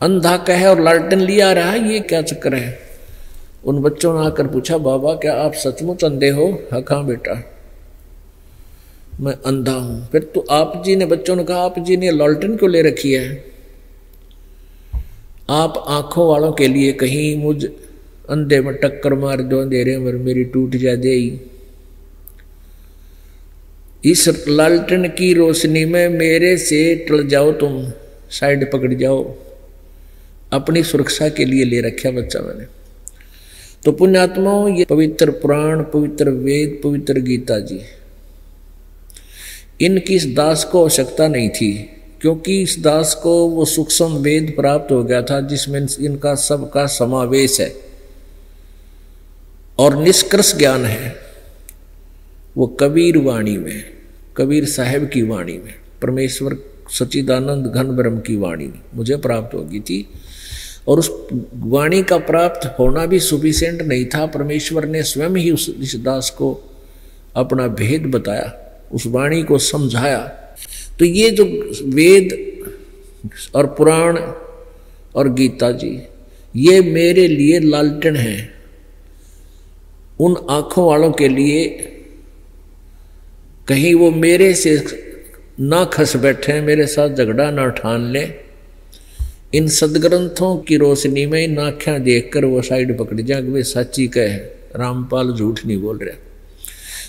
अंधा कहे और लालटेन लिया रहा है, ये क्या चक्कर है? उन बच्चों ने आकर पूछा, बाबा क्या आप सचमुच अंधे हो? हाँ बेटा, मैं अंधा हूं। फिर तो आप जी ने, बच्चों ने कहा, आप जी ने लालटेन क्यों ले रखी है? आप आंखों वालों के लिए कहीं मुझ अंधे में टक्कर मार दो, अंधेरे में मेरी टूट जा दे। इस लालटेन की रोशनी में मेरे से टल जाओ, तुम साइड पकड़ जाओ। अपनी सुरक्षा के लिए ले रखा बच्चा मैंने। तो पुण्यात्माओं, ये पवित्र पुराण, पवित्र वेद, पवित्र गीता जी, इनकी इस दास को आवश्यकता नहीं थी, क्योंकि इस दास को वो सूक्ष्म वेद प्राप्त हो गया था जिसमें इनका सबका समावेश है और निष्कर्ष ज्ञान है। वो कबीर वाणी में, कबीर साहब की वाणी में, परमेश्वर सच्चिदानंद घन ब्रह्म की वाणी में मुझे प्राप्त होगी थी। और उस वाणी का प्राप्त होना भी सुफिशिएंट नहीं था। परमेश्वर ने स्वयं ही उस दास को अपना भेद बताया, उस वाणी को समझाया। तो ये जो वेद और पुराण और गीता जी, ये मेरे लिए लालटेन है। उन आंखों वालों के लिए कहीं वो मेरे से ना खस बैठे, मेरे साथ झगड़ा ना ठान ले, इन सदग्रंथों की रोशनी में इन आँखें देखकर वो साइड पकड़ जाए वे सच्ची कहे, रामपाल झूठ नहीं बोल रहे।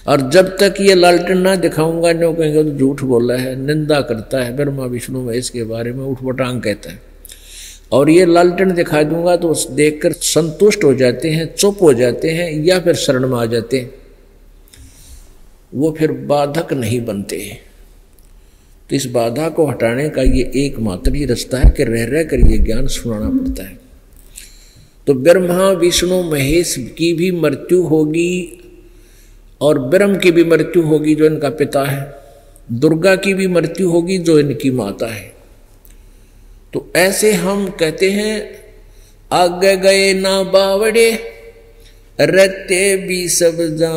और जब तक ये लालटेन ना दिखाऊंगा, नो कहेंगे तो झूठ बोला है, निंदा करता है, ब्रह्मा विष्णु महेश के बारे में उठपटांग कहता है। और ये लालटेन दिखा दूंगा तो देखकर संतुष्ट हो जाते हैं, चुप हो जाते हैं, या फिर शरण में आ जाते हैं, वो फिर बाधक नहीं बनते। तो इस बाधा को हटाने का ये एकमात्र ही रास्ता है कि रह रह कर ये ज्ञान सुनाना पड़ता है। तो ब्रह्मा विष्णु महेश की भी मृत्यु होगी और ब्रह्म की भी मृत्यु होगी जो इनका पिता है, दुर्गा की भी मृत्यु होगी जो इनकी माता है। तो ऐसे हम कहते हैं आगे गए ना बावड़े, रहते भी सब जा,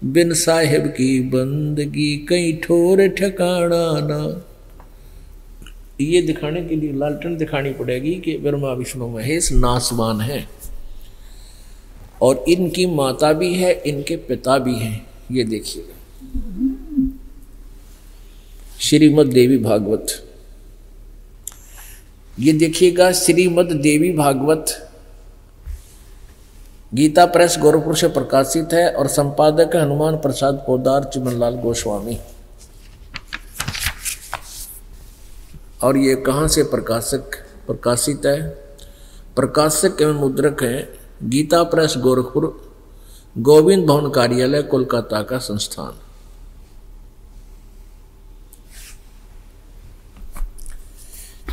बिन साहिब की बंदगी कहीं ठोर ठिकाना ना। ये दिखाने के लिए लालटेन दिखानी पड़ेगी कि ब्रह्मा विष्णु महेश नासवान है और इनकी माता भी है, इनके पिता भी हैं। ये देखिएगा श्रीमद् देवी भागवत, ये देखिएगा श्रीमद् देवी भागवत गीता प्रेस गोरखपुर से प्रकाशित है और संपादक है हनुमान प्रसाद पोदार चिमनलाल गोस्वामी। और ये कहाँ से प्रकाशित है? प्रकाशक एवं मुद्रक है गीता प्रेस गोरखपुर, गोविंद भवन कार्यालय कोलकाता का संस्थान।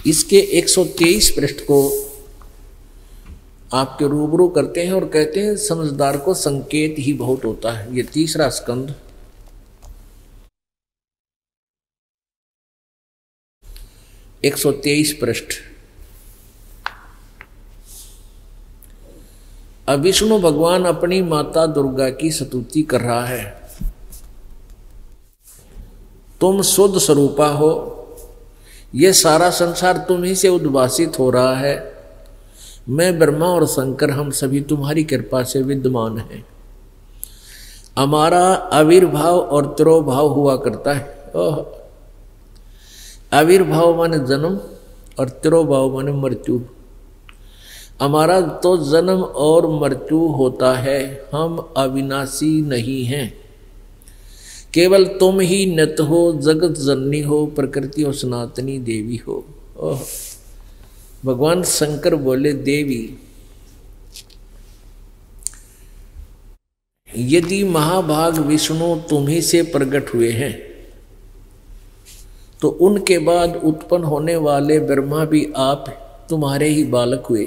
इसके 123 पृष्ठ को आपके रूबरू करते हैं और कहते हैं समझदार को संकेत ही बहुत होता है। ये तीसरा स्कंद 123 पृष्ठ। अब विष्णु भगवान अपनी माता दुर्गा की स्तुति कर रहा है। तुम शुद्ध स्वरूपा हो, यह सारा संसार तुम ही से उद्भासित हो रहा है। मैं ब्रह्मा और शंकर हम सभी तुम्हारी कृपा से विद्यमान हैं। हमारा आविर्भाव और तिरोभाव हुआ करता है। आविर्भाव माने जन्म और तिरोभाव माने मृत्यु। हमारा तो जन्म और मृत्यु होता है, हम अविनाशी नहीं हैं। केवल तुम ही नित्य हो, जगत जननी हो, प्रकृति और सनातनी देवी हो। भगवान शंकर बोले देवी, यदि महाभाग विष्णु तुम्ही से प्रकट हुए हैं तो उनके बाद उत्पन्न होने वाले ब्रह्मा भी आप तुम्हारे ही बालक हुए।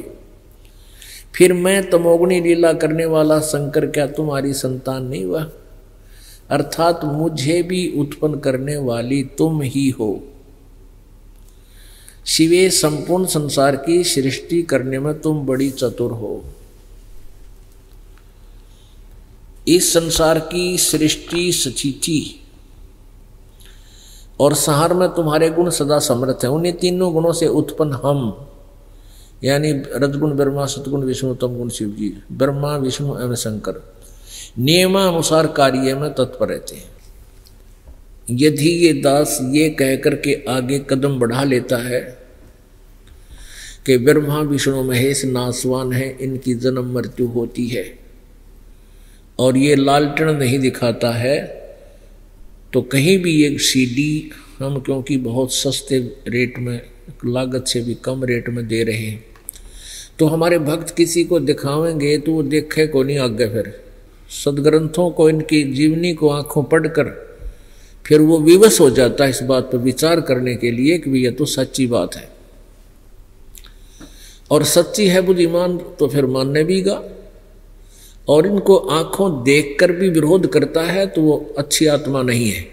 फिर मैं तमोगुणी लीला करने वाला शंकर क्या तुम्हारी संतान नहीं हुआ? अर्थात मुझे भी उत्पन्न करने वाली तुम ही हो। शिवे संपूर्ण संसार की सृष्टि करने में तुम बड़ी चतुर हो। इस संसार की सृष्टि सचिति और संहार में तुम्हारे गुण सदा समर्थ है। उन्हीं तीनों गुणों से उत्पन्न हम, यानी रजगुण ब्रह्मा, सतगुण विष्णु, तमगुण शिव जी, ब्रह्मा विष्णु एवं शंकर नियमानुसार कार्य में तत्पर रहते हैं। यदि ये दास ये कहकर के आगे कदम बढ़ा लेता है कि ब्रह्मा विष्णु महेश नासवान है, इनकी जन्म मृत्यु होती है, और ये लालटेन नहीं दिखाता है, तो कहीं भी एक सीडी हम क्योंकि बहुत सस्ते रेट में, लागत से भी कम रेट में दे रहे हैं, तो हमारे भक्त किसी को दिखावेंगे तो वो देखे को नहीं आगे। फिर सदग्रंथों को, इनकी जीवनी को आंखों पढ़कर फिर वो विवश हो जाता है इस बात पर विचार करने के लिए कि यह तो सच्ची बात है, और सच्ची है बुद्धिमान तो फिर मानने भीगा। और इनको आंखों देखकर भी विरोध करता है तो वो अच्छी आत्मा नहीं है।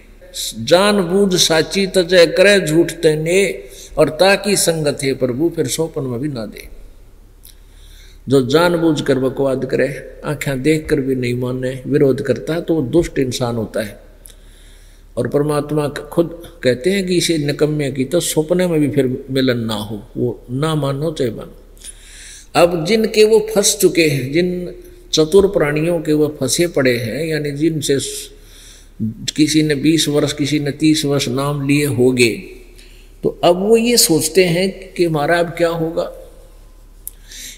जानबूझ साची तजय करे झूठ तने, और ताकि संगत है प्रभु फिर सोपन में भी ना दे। जो जानबूझकर बकवाद करे, आंखें देखकर भी नहीं माने, विरोध करता है, तो वो दुष्ट इंसान होता है। और परमात्मा खुद कहते हैं कि इसे निकम्मे की तो सपने में भी फिर मिलन ना हो, वो ना मानो चाहे मानो। अब जिनके वो फंस चुके हैं, जिन चतुर प्राणियों के वो फंसे पड़े हैं, यानी जिनसे किसी ने 20 वर्ष किसी ने 30 वर्ष नाम लिए होंगे, तो अब वो ये सोचते हैं कि हमारा अब क्या होगा।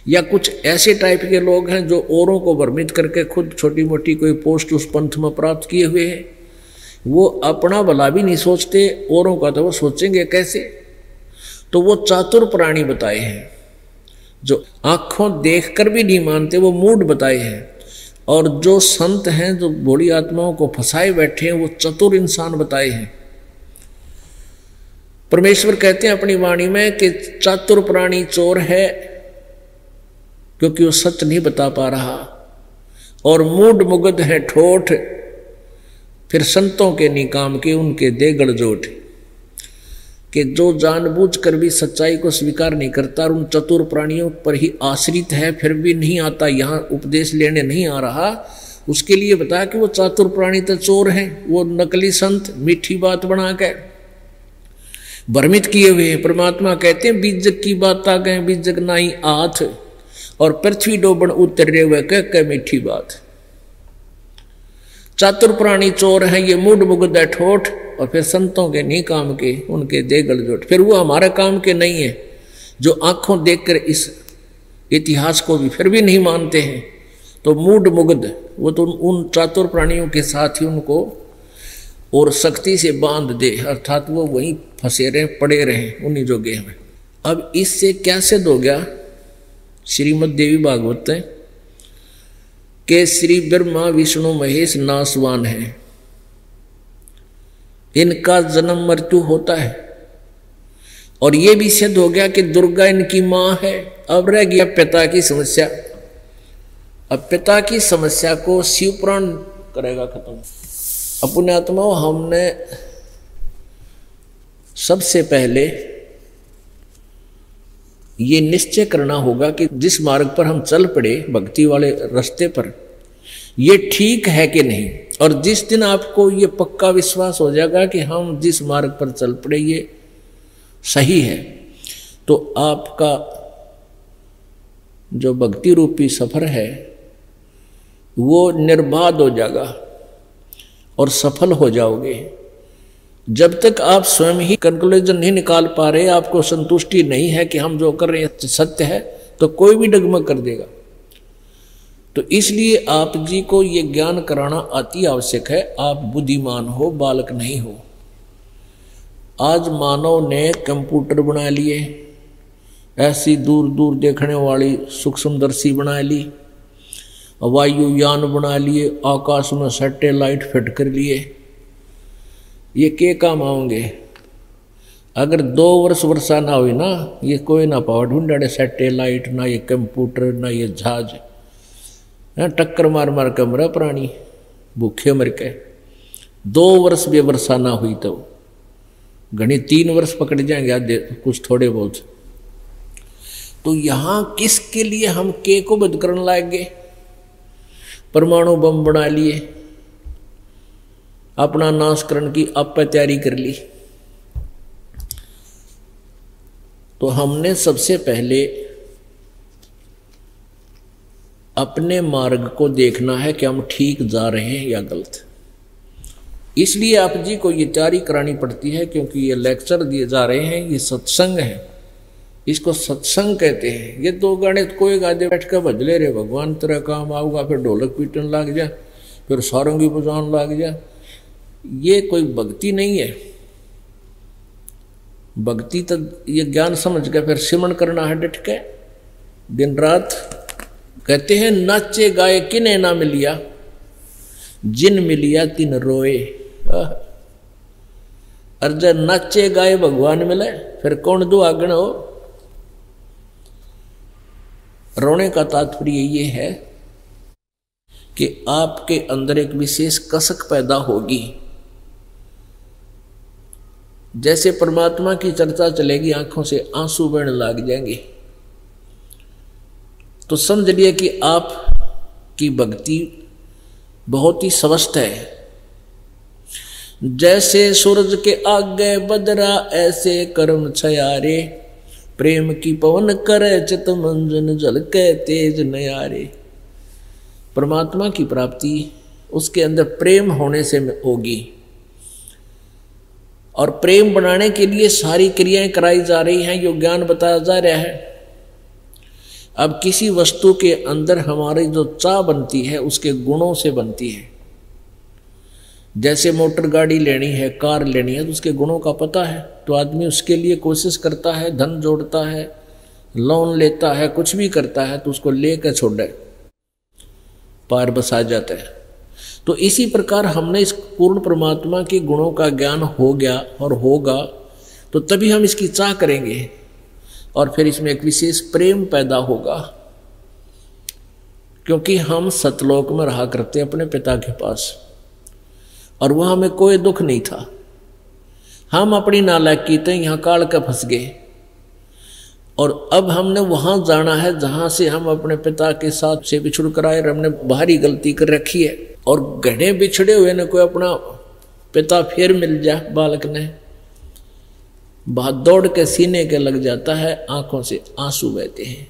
या कुछ ऐसे टाइप के लोग हैं जो औरों को भ्रमित करके खुद छोटी मोटी कोई पोस्ट उस पंथ में प्राप्त किए हुए हैं, वो अपना भला भी नहीं सोचते, औरों का तो वो सोचेंगे कैसे। तो वो चातुर प्राणी बताए हैं, जो आंखों देखकर भी नहीं मानते, वो मूड बताए हैं। और जो संत हैं, जो भोली आत्माओं को फंसाए बैठे हैं, वो चतुर इंसान बताए हैं। परमेश्वर कहते हैं अपनी वाणी में कि चातुर प्राणी चोर है, क्योंकि वो सच नहीं बता पा रहा, और मूड मुग्ध है ठोठ, फिर संतों के निकाम के उनके दे गड़जोट। कि जो जानबूझकर भी सच्चाई को स्वीकार नहीं करता और उन चतुर प्राणियों पर ही आश्रित है, फिर भी नहीं आता, यहाँ उपदेश लेने नहीं आ रहा, उसके लिए बता कि वो चातुर प्राणी तो चोर हैं। वो नकली संत मीठी बात बना के भ्रमित किए हुए हैं। परमात्मा कहते हैं बीजक की बात आ गए, बीजक नाई आथ, और पृथ्वी डोबन उतरे हुए कह मीठी बात। चातुर प्राणी चोर हैं, ये मूड मुग्ध है ठोठ, और फिर संतों के नहीं काम के उनके दे गलजोट। फिर वो हमारे काम के नहीं है, जो आंखों देखकर इस इतिहास को भी फिर भी नहीं मानते हैं, तो मूड मुग्ध, वो तो उन चातुर प्राणियों के साथ ही उनको और सख्ती से बांध दे, अर्थात वो वहीं फंसे रहे, पड़े रहे उन्हीं जोगे में। अब इससे क्या सिद्ध हो गया, श्रीमद् देवी भागवत के श्री ब्रह्मा विष्णु महेश नासवान है, इनका जन्म मृत्यु होता है। और ये भी सिद्ध हो गया कि दुर्गा इनकी मां है। अब रह गया पिता की समस्या। अब पिता की समस्या को शिवपुराण करेगा खत्म। अपने आत्माओं, हमने सबसे पहले ये निश्चय करना होगा कि जिस मार्ग पर हम चल पड़े, भक्ति वाले रास्ते पर, ये ठीक है कि नहीं। और जिस दिन आपको ये पक्का विश्वास हो जाएगा कि हम जिस मार्ग पर चल पड़े ये सही है, तो आपका जो भक्ति रूपी सफर है वो निर्बाध हो जाएगा और सफल हो जाओगे। जब तक आप स्वयं ही कंक्लूजन नहीं निकाल पा रहे, आपको संतुष्टि नहीं है कि हम जो कर रहे हैं सत्य है, तो कोई भी डगमग कर देगा। तो इसलिए आप जी को ये ज्ञान कराना अति आवश्यक है। आप बुद्धिमान हो, बालक नहीं हो। आज मानव ने कंप्यूटर बना लिए, ऐसी दूर दूर देखने वाली सूक्ष्मदर्शी बना ली, वायुयान बना लिए, आकाश में सैटेलाइट फिट कर लिए। ये के काम आओगे? अगर 2 वर्ष वर्षा ना हुई ना, ये कोई ना पावा ढूंढे सैटेलाइट, ना ये कंप्यूटर, ना ये जहाज, टक्कर मार मार के मरा प्राणी, भूखे मर के। 2 वर्ष भी वर्षा ना हुई तो घनी 3 वर्ष पकड़ जाएंगे आधे कुछ थोड़े बहुत। तो यहां किसके लिए हम के को बंद करने लाएंगे? परमाणु बम बना लिए, अपना नाशकरण की आप तैयारी कर ली। तो हमने सबसे पहले अपने मार्ग को देखना है कि हम ठीक जा रहे हैं या गलत। इसलिए आप जी को ये तैयारी करानी पड़ती है, क्योंकि ये लेक्चर दिए जा रहे हैं, ये सत्संग है, इसको सत्संग कहते हैं। ये 2 गाने कोई गादे बैठ कर भज ले रहे, भगवान तेरा काम आऊगा, फिर ढोलक पीटन लग जा, फिर सारंगी बजान लग जा, ये कोई भक्ति नहीं है। भक्ति तो ये ज्ञान समझ के फिर सिमरण करना है डट के दिन रात। कहते हैं नाचे गाए किने ना मिलिया, जिन मिलिया तिन रोए। और जब नाचे गाए भगवान मिले, फिर कौन दुआगण हो? रोने का तात्पर्य ये है कि आपके अंदर एक विशेष कसक पैदा होगी। जैसे परमात्मा की चर्चा चलेगी, आंखों से आंसू बहने लग जाएंगे। तो समझ लिए कि आपकी भक्ति बहुत ही स्वस्थ है। जैसे सूरज के आगे बदरा ऐसे कर्म छयारे, प्रेम की पवन करे चित मंजन झलके तेज नयारे। परमात्मा की प्राप्ति उसके अंदर प्रेम होने से होगी, और प्रेम बनाने के लिए सारी क्रियाएं कराई जा रही हैं, यो ज्ञान बताया जा रहा है। अब किसी वस्तु के अंदर हमारी जो चाह बनती है उसके गुणों से बनती है। जैसे मोटर गाड़ी लेनी है, कार लेनी है, तो उसके गुणों का पता है, तो आदमी उसके लिए कोशिश करता है, धन जोड़ता है, लोन लेता है, कुछ भी करता है, तो उसको लेकर छोड़े पार बसा जाता है। तो इसी प्रकार हमने इस पूर्ण परमात्मा के गुणों का ज्ञान हो गया और होगा, तो तभी हम इसकी चाह करेंगे और फिर इसमें एक विशेष प्रेम पैदा होगा, क्योंकि हम सतलोक में रहा करते अपने पिता के पास, और वहाँ हमें कोई दुख नहीं था। हम अपनी नालायकी से यहाँ काल का फंस गए, और अब हमने वहाँ जाना है जहाँ से हम अपने पिता के साथ से बिछुड़ कर आए, हमने भारी गलती कर रखी है। और घने बिछड़े हुए ने कोई अपना पिता फिर मिल जाए, बालक ने बहुत दौड़ के सीने के लग जाता है, आंखों से आंसू बहते हैं।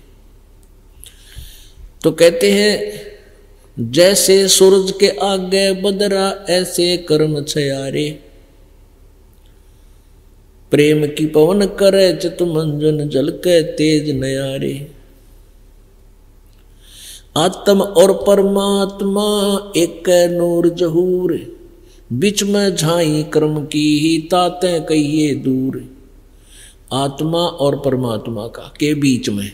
तो कहते हैं जैसे सूरज के आगे बदरा ऐसे कर्म छयारे, प्रेम की पवन करे चित मंजन झलके तेज नयारे। आत्म और परमात्मा एक नूर जहूर, बीच में झाई कर्म की ही ताते कहिए दूर। आत्मा और परमात्मा का के बीच में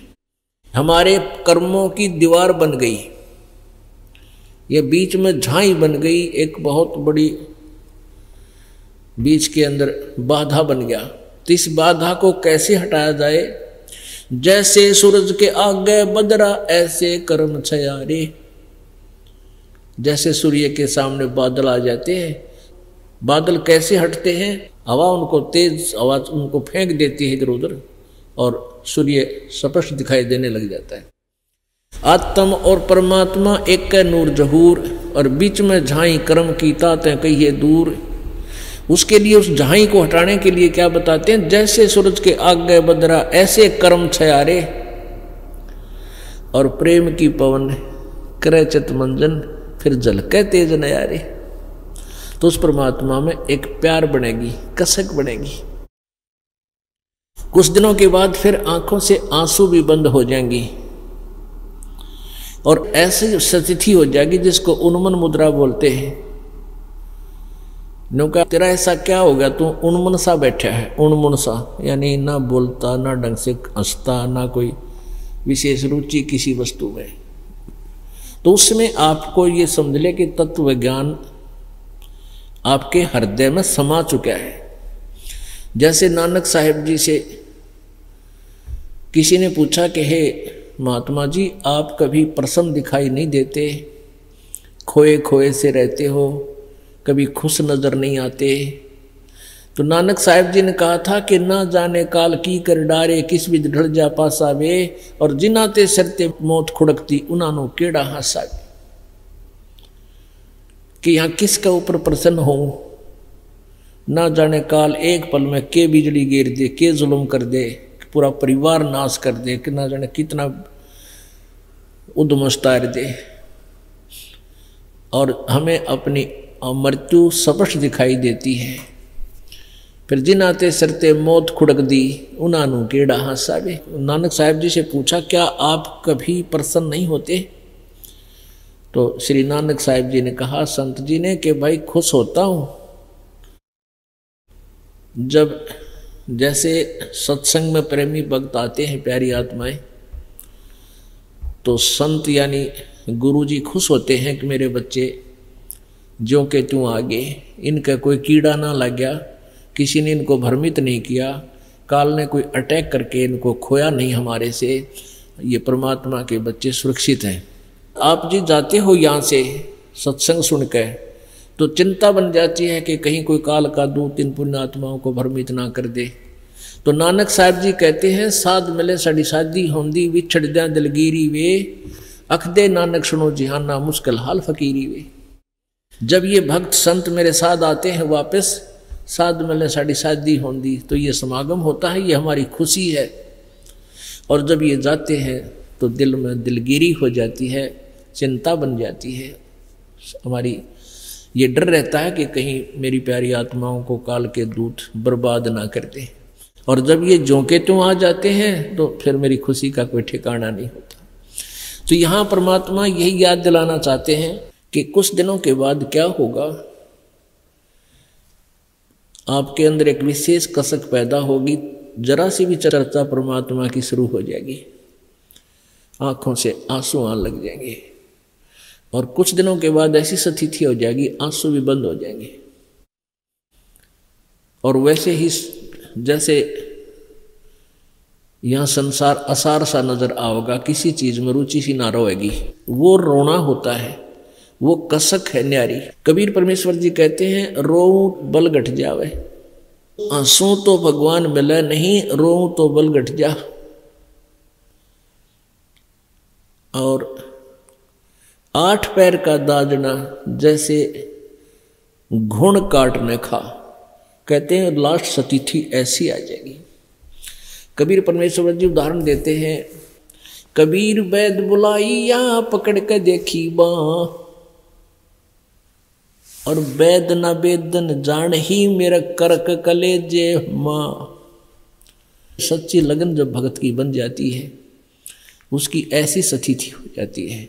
हमारे कर्मों की दीवार बन गई, ये बीच में झाई बन गई, एक बहुत बड़ी बीच के अंदर बाधा बन गया। तो इस बाधा को कैसे हटाया जाए? जैसे सूरज के आगे बदरा ऐसे कर्म छयारे। जैसे सूर्य के सामने बादल आ जाते हैं, बादल कैसे हटते हैं? हवा उनको तेज हवा उनको फेंक देती है इधर उधर, और सूर्य स्पष्ट दिखाई देने लग जाता है। आत्म और परमात्मा एक नूर जहूर, और बीच में झाई कर्म की तातें कहिए दूर। उसके लिए उस झाई को हटाने के लिए क्या बताते हैं? जैसे सूरज के आगे बदरा ऐसे कर्म छयारे, और प्रेम की पवन करे चित मंजन फिर झलके तेज नयारे। तो उस परमात्मा में एक प्यार बनेगी, कसक बनेगी। कुछ दिनों के बाद फिर आंखों से आंसू भी बंद हो जाएंगी, और ऐसी स्थिति हो जाएगी जिसको उन्मन मुद्रा बोलते हैं। नौका तेरा ऐसा क्या हो गया, तू उन्मन सा बैठा है, उन्मन सा यानी ना बोलता, ना ढंग से हंसता, ना कोई विशेष रुचि किसी वस्तु में। तो उसमें आपको ये समझ ले कि तत्व ज्ञान आपके हृदय में समा चुका है। जैसे नानक साहिब जी से किसी ने पूछा कि हे महात्मा जी, आप कभी प्रसन्न दिखाई नहीं देते, खोए खोए से रहते हो, कभी खुश नजर नहीं आते। तो नानक साहिब जी ने कहा था कि ना जाने काल की कर डारे, किस विध ढल जा पासा वे, और जिनाते सरते मौत खुड़कती उन्होंने केड़ा हासा। कि यहाँ किसके ऊपर प्रसन्न हो, ना जाने काल एक पल में के बिजली गिर दे, के जुल्म कर दे, पूरा परिवार नाश कर दे, कि ना जाने कितना उद्मस्तार दे, और हमें अपनी मृत्यु स्पष्ट दिखाई देती है। फिर जिनाते सरते मौत खुड़क दी उन्होंने केड़ा हासा वे। नानक साहिब जी से पूछा, क्या आप कभी प्रसन्न नहीं होते? तो श्री नानक साहिब जी ने कहा संत जी ने कि भाई खुश होता हूं जब जैसे सत्संग में प्रेमी भक्त आते हैं, प्यारी आत्माएं, तो संत यानी गुरु जी खुश होते हैं कि मेरे बच्चे ज्यों के त्यों आगे, इनका कोई कीड़ा ना लग गया, किसी ने इनको भ्रमित नहीं किया, काल ने कोई अटैक करके इनको खोया नहीं हमारे से, ये परमात्मा के बच्चे सुरक्षित हैं। आप जी जाते हो यहाँ से सत्संग सुनकर, तो चिंता बन जाती है कि कहीं कोई काल का दूत इन पुण्य आत्माओं को भ्रमित ना कर दे। तो नानक साहब जी कहते हैं साध मिले साड़ी शादी होंदी विछड़ जा दिलगिरी वे अखदे नानक सुनो जिहाना मुश्किल हाल फकीरी वे। जब ये भक्त संत मेरे साथ आते हैं वापस, साध मिले साड़ी शादी होंदी, तो ये समागम होता है, ये हमारी खुशी है। और जब ये जाते हैं तो दिल में दिलगिरी हो जाती है, चिंता बन जाती है हमारी। ये डर रहता है कि कहीं मेरी प्यारी आत्माओं को काल के दूत बर्बाद ना कर दें। और जब ये झोंके त्यों आ जाते हैं तो फिर मेरी खुशी का कोई ठिकाना नहीं होता। तो यहाँ परमात्मा यही याद दिलाना चाहते हैं कि कुछ दिनों के बाद क्या होगा, आपके अंदर एक विशेष कसक पैदा होगी, जरा सी भी चर्चा परमात्मा की शुरू हो जाएगी, आंखों से आंसू आने लग जाएंगे। और कुछ दिनों के बाद ऐसी स्थिति हो जाएगी, आंसू भी बंद हो जाएंगे। और वैसे ही जैसे यहाँ संसार असार सा नजर आओगा, किसी चीज में रुचि सी ना रहेगी, वो रोना होता है, वो कसक है न्यारी। कबीर परमेश्वर जी कहते हैं रोऊं बल घट जावे, आंसू तो भगवान मिले नहीं, रोऊं तो बल घट जा। और 8 पैर का दाजना जैसे घुण काटने खा, कहते हैं लास्ट स्थिति ऐसी आ जाएगी। कबीर परमेश्वर जी उदाहरण देते हैं, कबीर वैद बुलाई या पकड़ के देखी बाँ, और वैद न वेदन जान ही मेरा करक कलेजे माँ। सच्ची लगन जब भगत की बन जाती है, उसकी ऐसी स्थिति हो जाती है।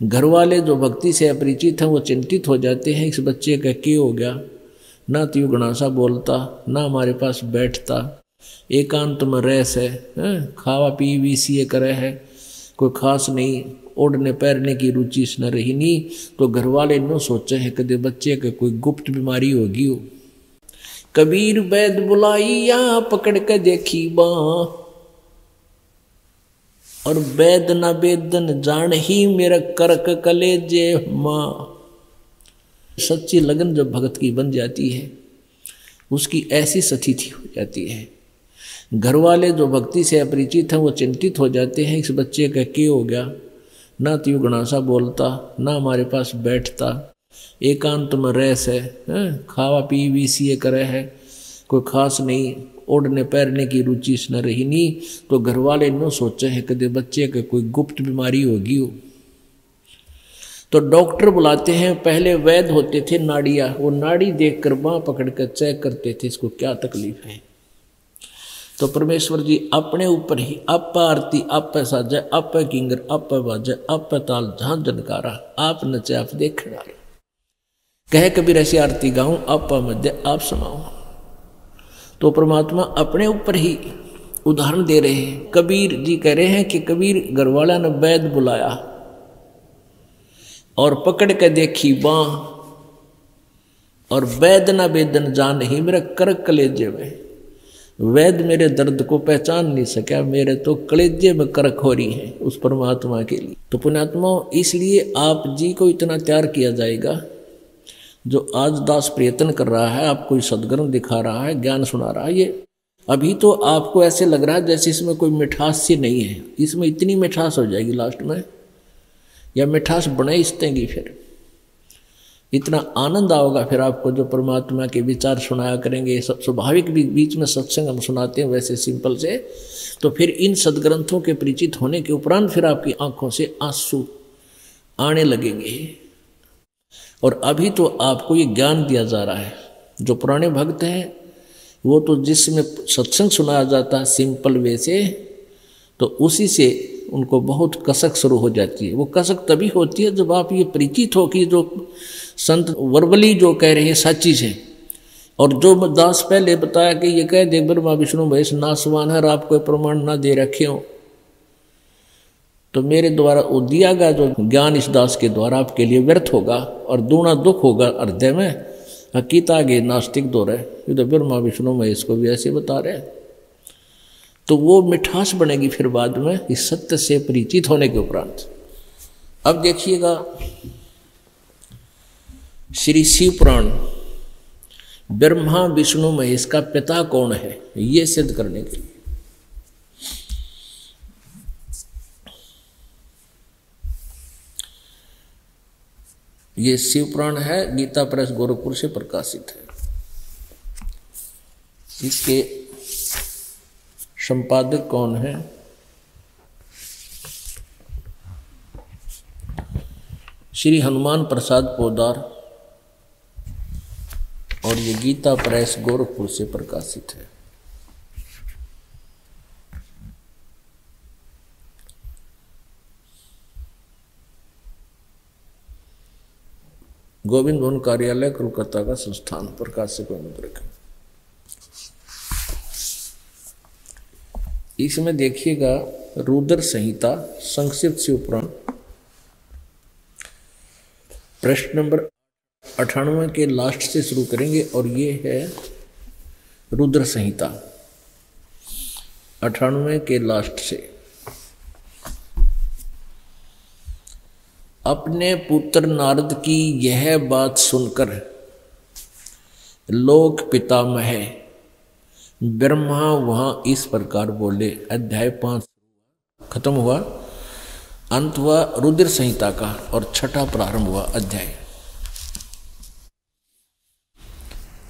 घर वाले जो भक्ति से अपरिचित हैं वो चिंतित हो जाते हैं, इस बच्चे का क्या हो गया, ना तो गणासा बोलता, ना हमारे पास बैठता, एकांत में रहस है, खावा पी भी सी करे है, कोई खास नहीं, ओढ़ने पैरने की रुचि न रही नहीं। तो घर वाले न सोचे हैं कदे बच्चे के कोई गुप्त बीमारी होगी हो। कबीर वैद बुलाई या पकड़ के देखी बाँ, और वैद न वेदन जान ही मेरा करक कलेजे माँ। सच्ची लगन जब भगत की बन जाती है, उसकी ऐसी स्थिति हो जाती है। घर वाले जो भक्ति से अपरिचित हैं वो चिंतित हो जाते हैं, इस बच्चे का क्या हो गया, ना तो गणासा बोलता, ना हमारे पास बैठता, एकांत में रहस है, खावा पी भी सी करे है, कोई खास नहीं, ओढ़ने पैरने की रुचि न रही नहीं। तो घर वाले न सोचे हैं कदे बच्चे के कोई गुप्त बीमारी होगी हो। तो डॉक्टर बुलाते हैं, पहले वैद्य होते थे नाड़िया, वो नाड़ी देखकर बाँ पकड़ कर चेक करते थे इसको क्या तकलीफ है। तो परमेश्वर जी अपने ऊपर ही आप आरती, आप साजे, आप किंगर, आप बाजे, आप ताल, जहां जनकारा, आप नचे आप देखना। कहे कबीर ऐसी आरती गाऊं, आप मध्य आप समाऊं। तो परमात्मा अपने ऊपर ही उदाहरण दे रहे हैं। कबीर जी कह रहे हैं कि कबीर घरवाला ने वैद्य बुलाया और पकड़ के देखी बाँ, और वैद्य न वेदन जान ही मेरा करक कलेजे में। वैद्य मेरे दर्द को पहचान नहीं सका, मेरे तो कलेजे में करक हो रही है उस परमात्मा के लिए। तो पुण्यात्मा, इसलिए आप जी को इतना तैयार किया जाएगा। जो आज दास प्रयत्न कर रहा है, आपको सद्गुण दिखा रहा है, ज्ञान सुना रहा है, ये अभी तो आपको ऐसे लग रहा है जैसे इसमें कोई मिठास सी नहीं है। इसमें इतनी मिठास हो जाएगी लास्ट में, या मिठास बने इस्तेंगी, फिर इतना आनंद आओगा फिर आपको जो परमात्मा के विचार सुनाया करेंगे। स्वाभाविक भी बीच में सत्संग हम सुनाते हैं वैसे सिंपल से, तो फिर इन सदग्रंथों के परिचित होने के उपरांत फिर आपकी आंखों से आंसू आने लगेंगे। और अभी तो आपको ये ज्ञान दिया जा रहा है। जो पुराने भक्त हैं वो तो जिसमें सत्संग सुनाया जाता है सिंपल वे से, तो उसी से उनको बहुत कसक शुरू हो जाती है। वो कसक तभी होती है जब आप ये परिचित हो कि जो संत वर्बली जो कह रहे हैं सच्ची से। और जो दास पहले बताया कि ये कह दे ब्रह्मा विष्णु महेश नासवान है, और आप कोई प्रमाण ना दे रखे हो, तो मेरे द्वारा वो दिया गया जो ज्ञान इस दास के द्वारा आपके लिए व्यर्थ होगा और दूना दुख होगा हृदय में। हकीकत आगे नास्तिक दो रहे, ये तो ब्रह्मा विष्णु महेश को भी ऐसे बता रहे, तो वो मिठास बनेगी फिर बाद में इस सत्य से परिचित होने के उपरांत। अब देखिएगा श्री शिव पुराण ब्रह्मा विष्णु महेश का पिता कौन है, ये सिद्ध करने के लिए। ये शिव पुराण है, गीता प्रेस गोरखपुर से प्रकाशित है। इसके संपादक कौन है? श्री हनुमान प्रसाद पोदार, और ये गीता प्रेस गोरखपुर से प्रकाशित है। गोविंद भवन कार्यालय कोलकाता का संस्थान, प्रकाशक मुद्रक। इसमें देखिएगा रुद्र संहिता संक्षिप्त शिव पुराण, प्रश्न नंबर 98 के लास्ट से शुरू करेंगे, और ये है रुद्र संहिता 98 के लास्ट से। अपने पुत्र नारद की यह बात सुनकर लोक पितामह ब्रह्मा वहां इस प्रकार बोले। अध्याय 5 खत्म हुआ, अंत हुआ रुद्र संहिता का, और छठा प्रारंभ हुआ अध्याय।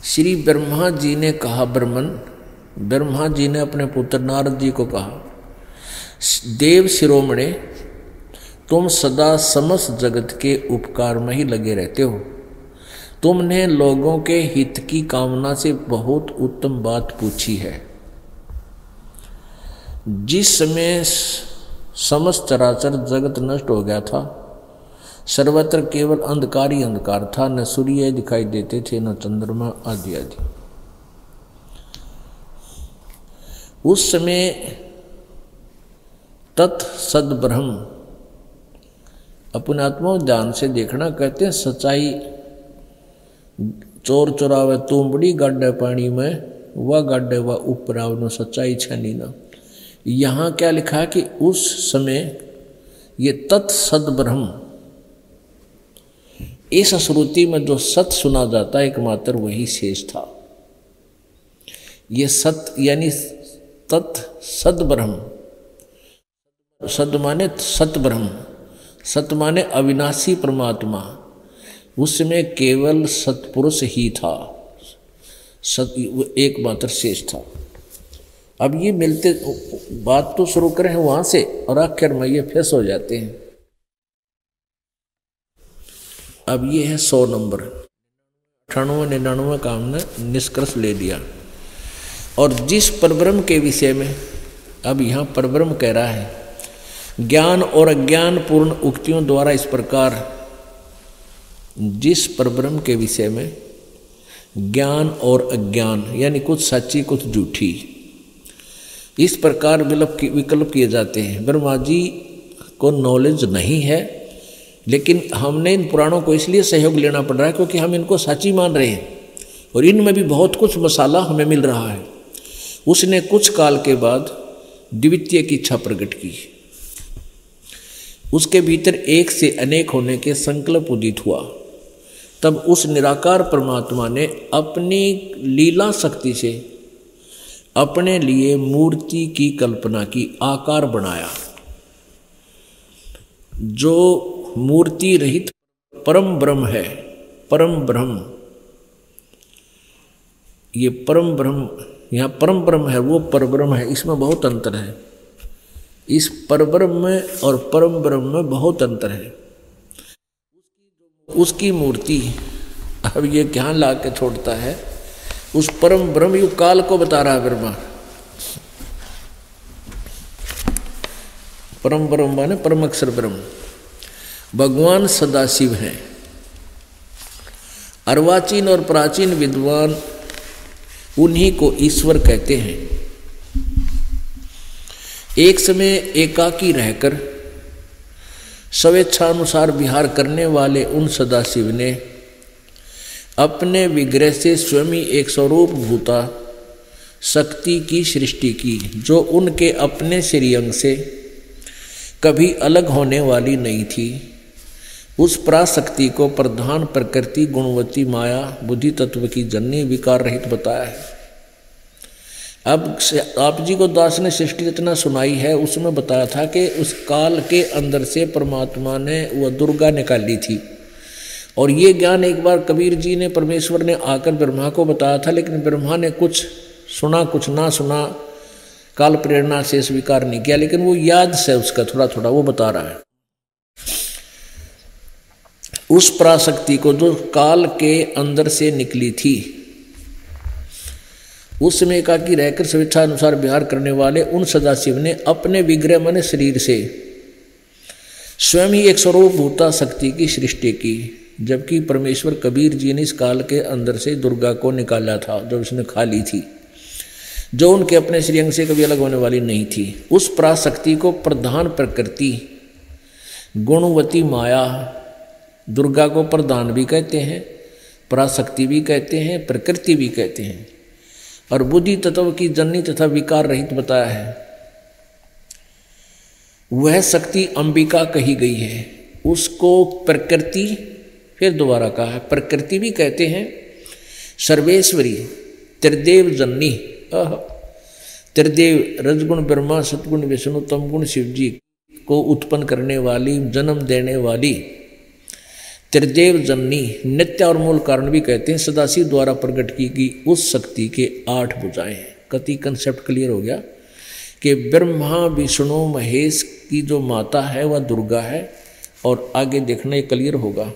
श्री ब्रह्मा जी ने कहा, ब्रह्मा जी ने अपने पुत्र नारद जी को कहा, देव शिरोमणे, तुम सदा समस्त जगत के उपकार में ही लगे रहते हो। तुमने लोगों के हित की कामना से बहुत उत्तम बात पूछी है। जिस समय समस्त चराचर जगत नष्ट हो गया था, सर्वत्र केवल अंधकार ही अंधकार था, न सूर्य दिखाई देते थे न चंद्रमा आदि आदि। उस समय तत् सद्ब्रह्म, अपने आत्मा ध्यान से देखना, कहते हैं सच्चाई चोर चोरावे तुमबड़ी गाड्डे पानी में, वह गाड्डे वह ऊपर आवनो सच्चाई छनी ना। यहाँ क्या लिखा है कि उस समय ये तत्सद्ब्रह्म, इस श्रुति में जो सत सुना जाता है एकमात्र वही शेष था। ये सत यानी तत्सद्ब्रह्म, सद माने सतब्रह्म, सत माने अविनाशी परमात्मा, उसमें केवल सत्पुरुष ही था, सत एकमात्र शेष था। अब ये मिलते बात तो शुरू करें वहां से, और आखिर में ये फेस हो जाते हैं। अब ये है 100 नंबर, 98 99 का हमने निष्कर्ष ले लिया। और जिस परब्रह्म के विषय में अब यहाँ परब्रह्म कह रहा है, ज्ञान और अज्ञान पूर्ण उक्तियों द्वारा इस प्रकार, जिस परब्रह्म के विषय में ज्ञान और अज्ञान यानी कुछ सच्ची कुछ झूठी इस प्रकार विकल्प किए जाते हैं। ब्रह्मा जी को नॉलेज नहीं है, लेकिन हमने इन पुराणों को इसलिए सहयोग लेना पड़ रहा है क्योंकि हम इनको सच्ची मान रहे हैं, और इनमें भी बहुत कुछ मसाला हमें मिल रहा है। उसने कुछ काल के बाद द्वितीय की इच्छा प्रकट की, उसके भीतर एक से अनेक होने के संकल्प उदित हुआ। तब उस निराकार परमात्मा ने अपनी लीला शक्ति से अपने लिए मूर्ति की कल्पना की, आकार बनाया, जो मूर्ति रहित परम ब्रह्म है। परम ब्रह्म, ये परम ब्रह्म, यहाँ परम ब्रह्म है, वो परब्रह्म है, इसमें बहुत अंतर है। इस परब्रह्म में और परम ब्रह्म में बहुत अंतर है। उसकी मूर्ति, अब ये क्या ला के छोड़ता है, उस परम ब्रह्म युग काल को बता रहा है ब्रह्मा। परम ब्रह्म माने परम अक्षर ब्रह्म, भगवान सदाशिव हैं। अर्वाचीन और प्राचीन विद्वान उन्हीं को ईश्वर कहते हैं। एक समय एकाकी रहकर स्वेच्छानुसार विहार करने वाले उन सदाशिव ने अपने विग्रह से स्वयं ही एक स्वरूप भूता शक्ति की सृष्टि की, जो उनके अपने श्रीअंग से कभी अलग होने वाली नहीं थी। उस पराशक्ति को प्रधान प्रकृति गुणवती माया बुद्धि तत्व की जननी विकार रहित बताया है। अब आप जी को दास ने सृष्टि रचना सुनाई है, उसमें बताया था कि उस काल के अंदर से परमात्मा ने वह दुर्गा निकाली थी। और ये ज्ञान एक बार कबीर जी ने परमेश्वर ने आकर ब्रह्मा को बताया था, लेकिन ब्रह्मा ने कुछ सुना कुछ ना सुना, काल प्रेरणा से स्वीकार नहीं किया। लेकिन वो याद से उसका थोड़ा थोड़ा वो बता रहा है। उस पराशक्ति को जो काल के अंदर से निकली थी, उस समय एकाकी रहकर स्वेच्छा अनुसार विहार करने वाले उन सदाशिव ने अपने विग्रह मन शरीर से स्वयं ही एक स्वरूप भूता शक्ति की सृष्टि की, जबकि परमेश्वर कबीर जी ने इस काल के अंदर से दुर्गा को निकाला था, जो उसने खा ली थी, जो उनके अपने श्रीअंग से कभी अलग होने वाली नहीं थी। उस पराशक्ति को प्रधान प्रकृति गुणवती माया, दुर्गा को प्रधान भी कहते हैं, पराशक्ति भी कहते हैं, प्रकृति भी कहते हैं, और बुद्धि तत्व की जननी तथा विकार रहित बताया है। वह शक्ति अंबिका कही गई है। उसको प्रकृति, फिर दोबारा कहा है, प्रकृति भी कहते हैं, सर्वेश्वरी, त्रिदेव जननी, त्रिदेव रजगुण ब्रह्मा, सतगुण विष्णु, तमगुण शिव जी को उत्पन्न करने वाली, जन्म देने वाली त्रिदेव जननी, नित्य और मूल कारण भी कहते हैं। सदाशिव द्वारा प्रकट की गई उस शक्ति के 8 भुजाएं हैं। कति कंसेप्ट क्लियर हो गया कि ब्रह्मा विष्णु महेश की जो माता है वह दुर्गा है, और आगे देखना ये क्लियर होगा।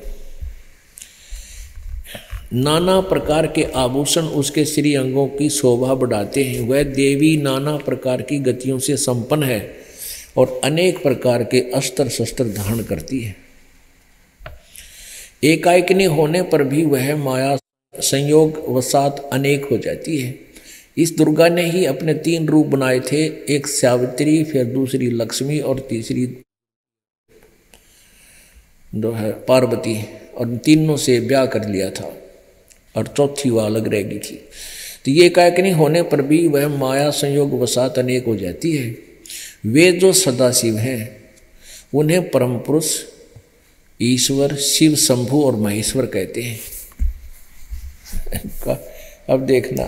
नाना प्रकार के आभूषण उसके श्री अंगों की शोभा बढ़ाते हैं। वह देवी नाना प्रकार की गतियों से संपन्न है और अनेक प्रकार के अस्त्र शस्त्र धारण करती है। एकाएकिनी होने पर भी वह माया संयोग वसात अनेक हो जाती है। इस दुर्गा ने ही अपने 3 रूप बनाए थे, एक सावित्री, फिर दूसरी लक्ष्मी और तीसरी जो है पार्वती, और तीनों से ब्याह कर लिया था, और चौथी वह अलग रह गई थी। तो ये एकाएकिनी होने पर भी वह माया संयोग वसात अनेक हो जाती है। वे जो सदाशिव हैं उन्हें परम पुरुष, ईश्वर, शिव, शंभु और महेश्वर कहते हैं। अब देखना,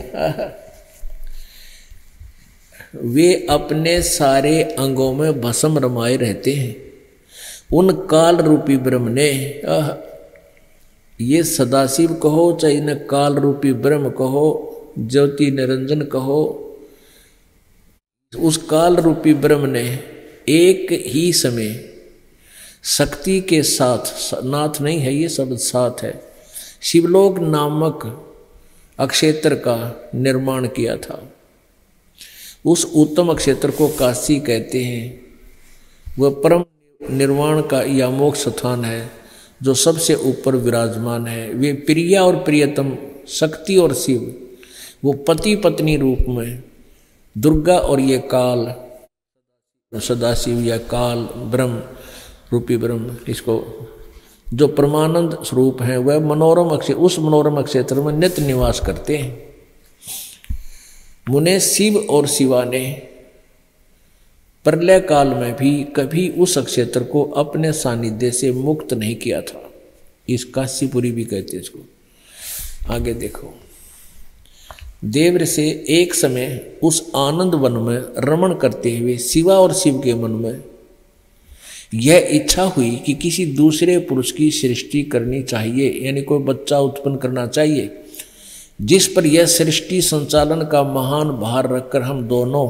वे अपने सारे अंगों में भस्म रमाए रहते हैं। उन काल रूपी ब्रह्म ने, ये सदाशिव कहो चाहे न काल रूपी ब्रह्म कहो, ज्योति निरंजन कहो, उस काल रूपी ब्रह्म ने एक ही समय शक्ति के साथ, नाथ नहीं है ये शब्द, साथ है, शिवलोक नामक अक्षेत्र का निर्माण किया था। उस उत्तम अक्षेत्र को काशी कहते हैं। वह परम निर्वाण का या मोक्ष स्थान है जो सबसे ऊपर विराजमान है। वे प्रिया और प्रियतम शक्ति और शिव, वो पति पत्नी रूप में दुर्गा और ये काल सदाशिव या काल ब्रह्म रूपी ब्रह्म, इसको जो परमानंद स्वरूप है, वह मनोरम अक्षेत्र, उस मनोरम क्षेत्र में नित्य निवास करते हैं। मुने शिव और शिवा ने प्रलय काल में भी कभी उस क्षेत्र को अपने सानिध्य से मुक्त नहीं किया था। इस काशीपुरी भी कहते हैं इसको। आगे देखो, देव से एक समय उस आनंद वन में रमण करते हुए शिवा और शिव के मन में यह इच्छा हुई कि किसी दूसरे पुरुष की सृष्टि करनी चाहिए, यानी कोई बच्चा उत्पन्न करना चाहिए, जिस पर यह सृष्टि संचालन का महान भार रखकर हम दोनों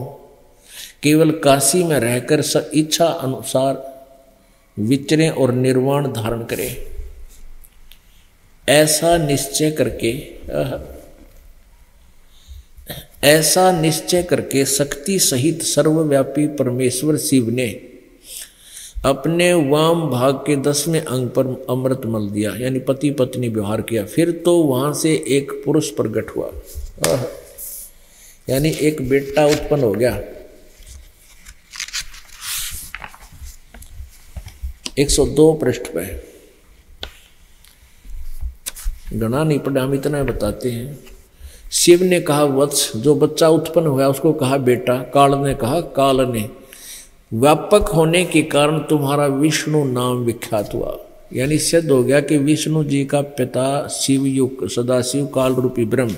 केवल काशी में रहकर इच्छा अनुसार विचरें और निर्वाण धारण करें। ऐसा निश्चय करके शक्ति सहित सर्वव्यापी परमेश्वर शिव ने अपने वाम भाग के 10वें अंग पर अमृत मल दिया, यानी पति पत्नी व्यवहार किया। फिर तो वहां से एक पुरुष प्रकट हुआ, यानी एक बेटा उत्पन्न हो गया। 102 पृष्ठ पे, गणा नहीं पढ़ा, हम इतना बताते हैं। शिव ने कहा वत्स, जो बच्चा उत्पन्न हुआ उसको कहा बेटा। काल ने कहा, काल ने, व्यापक होने के कारण तुम्हारा विष्णु नाम विख्यात हुआ। यानी सिद्ध हो गया कि विष्णु जी का पिता शिव युग सदाशिव काल रूपी ब्रह्म।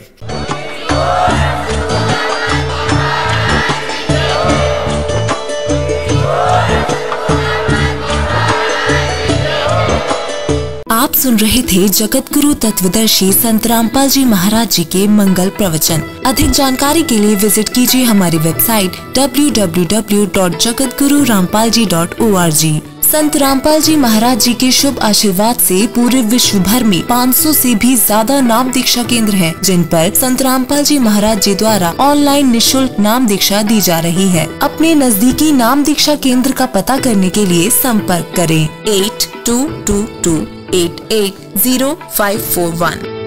आप सुन रहे थे जगत गुरु तत्वदर्शी संत रामपाल जी महाराज जी के मंगल प्रवचन। अधिक जानकारी के लिए विजिट कीजिए हमारी वेबसाइट www.jagatgururampalji.org। संत रामपाल जी महाराज जी के शुभ आशीर्वाद से पूरे विश्व भर में 500 से भी ज्यादा नाम दीक्षा केंद्र हैं, जिन पर संत रामपाल जी महाराज जी द्वारा ऑनलाइन निशुल्क नाम दीक्षा दी जा रही है। अपने नजदीकी नाम दीक्षा केंद्र का पता करने के लिए संपर्क करें 8222880541।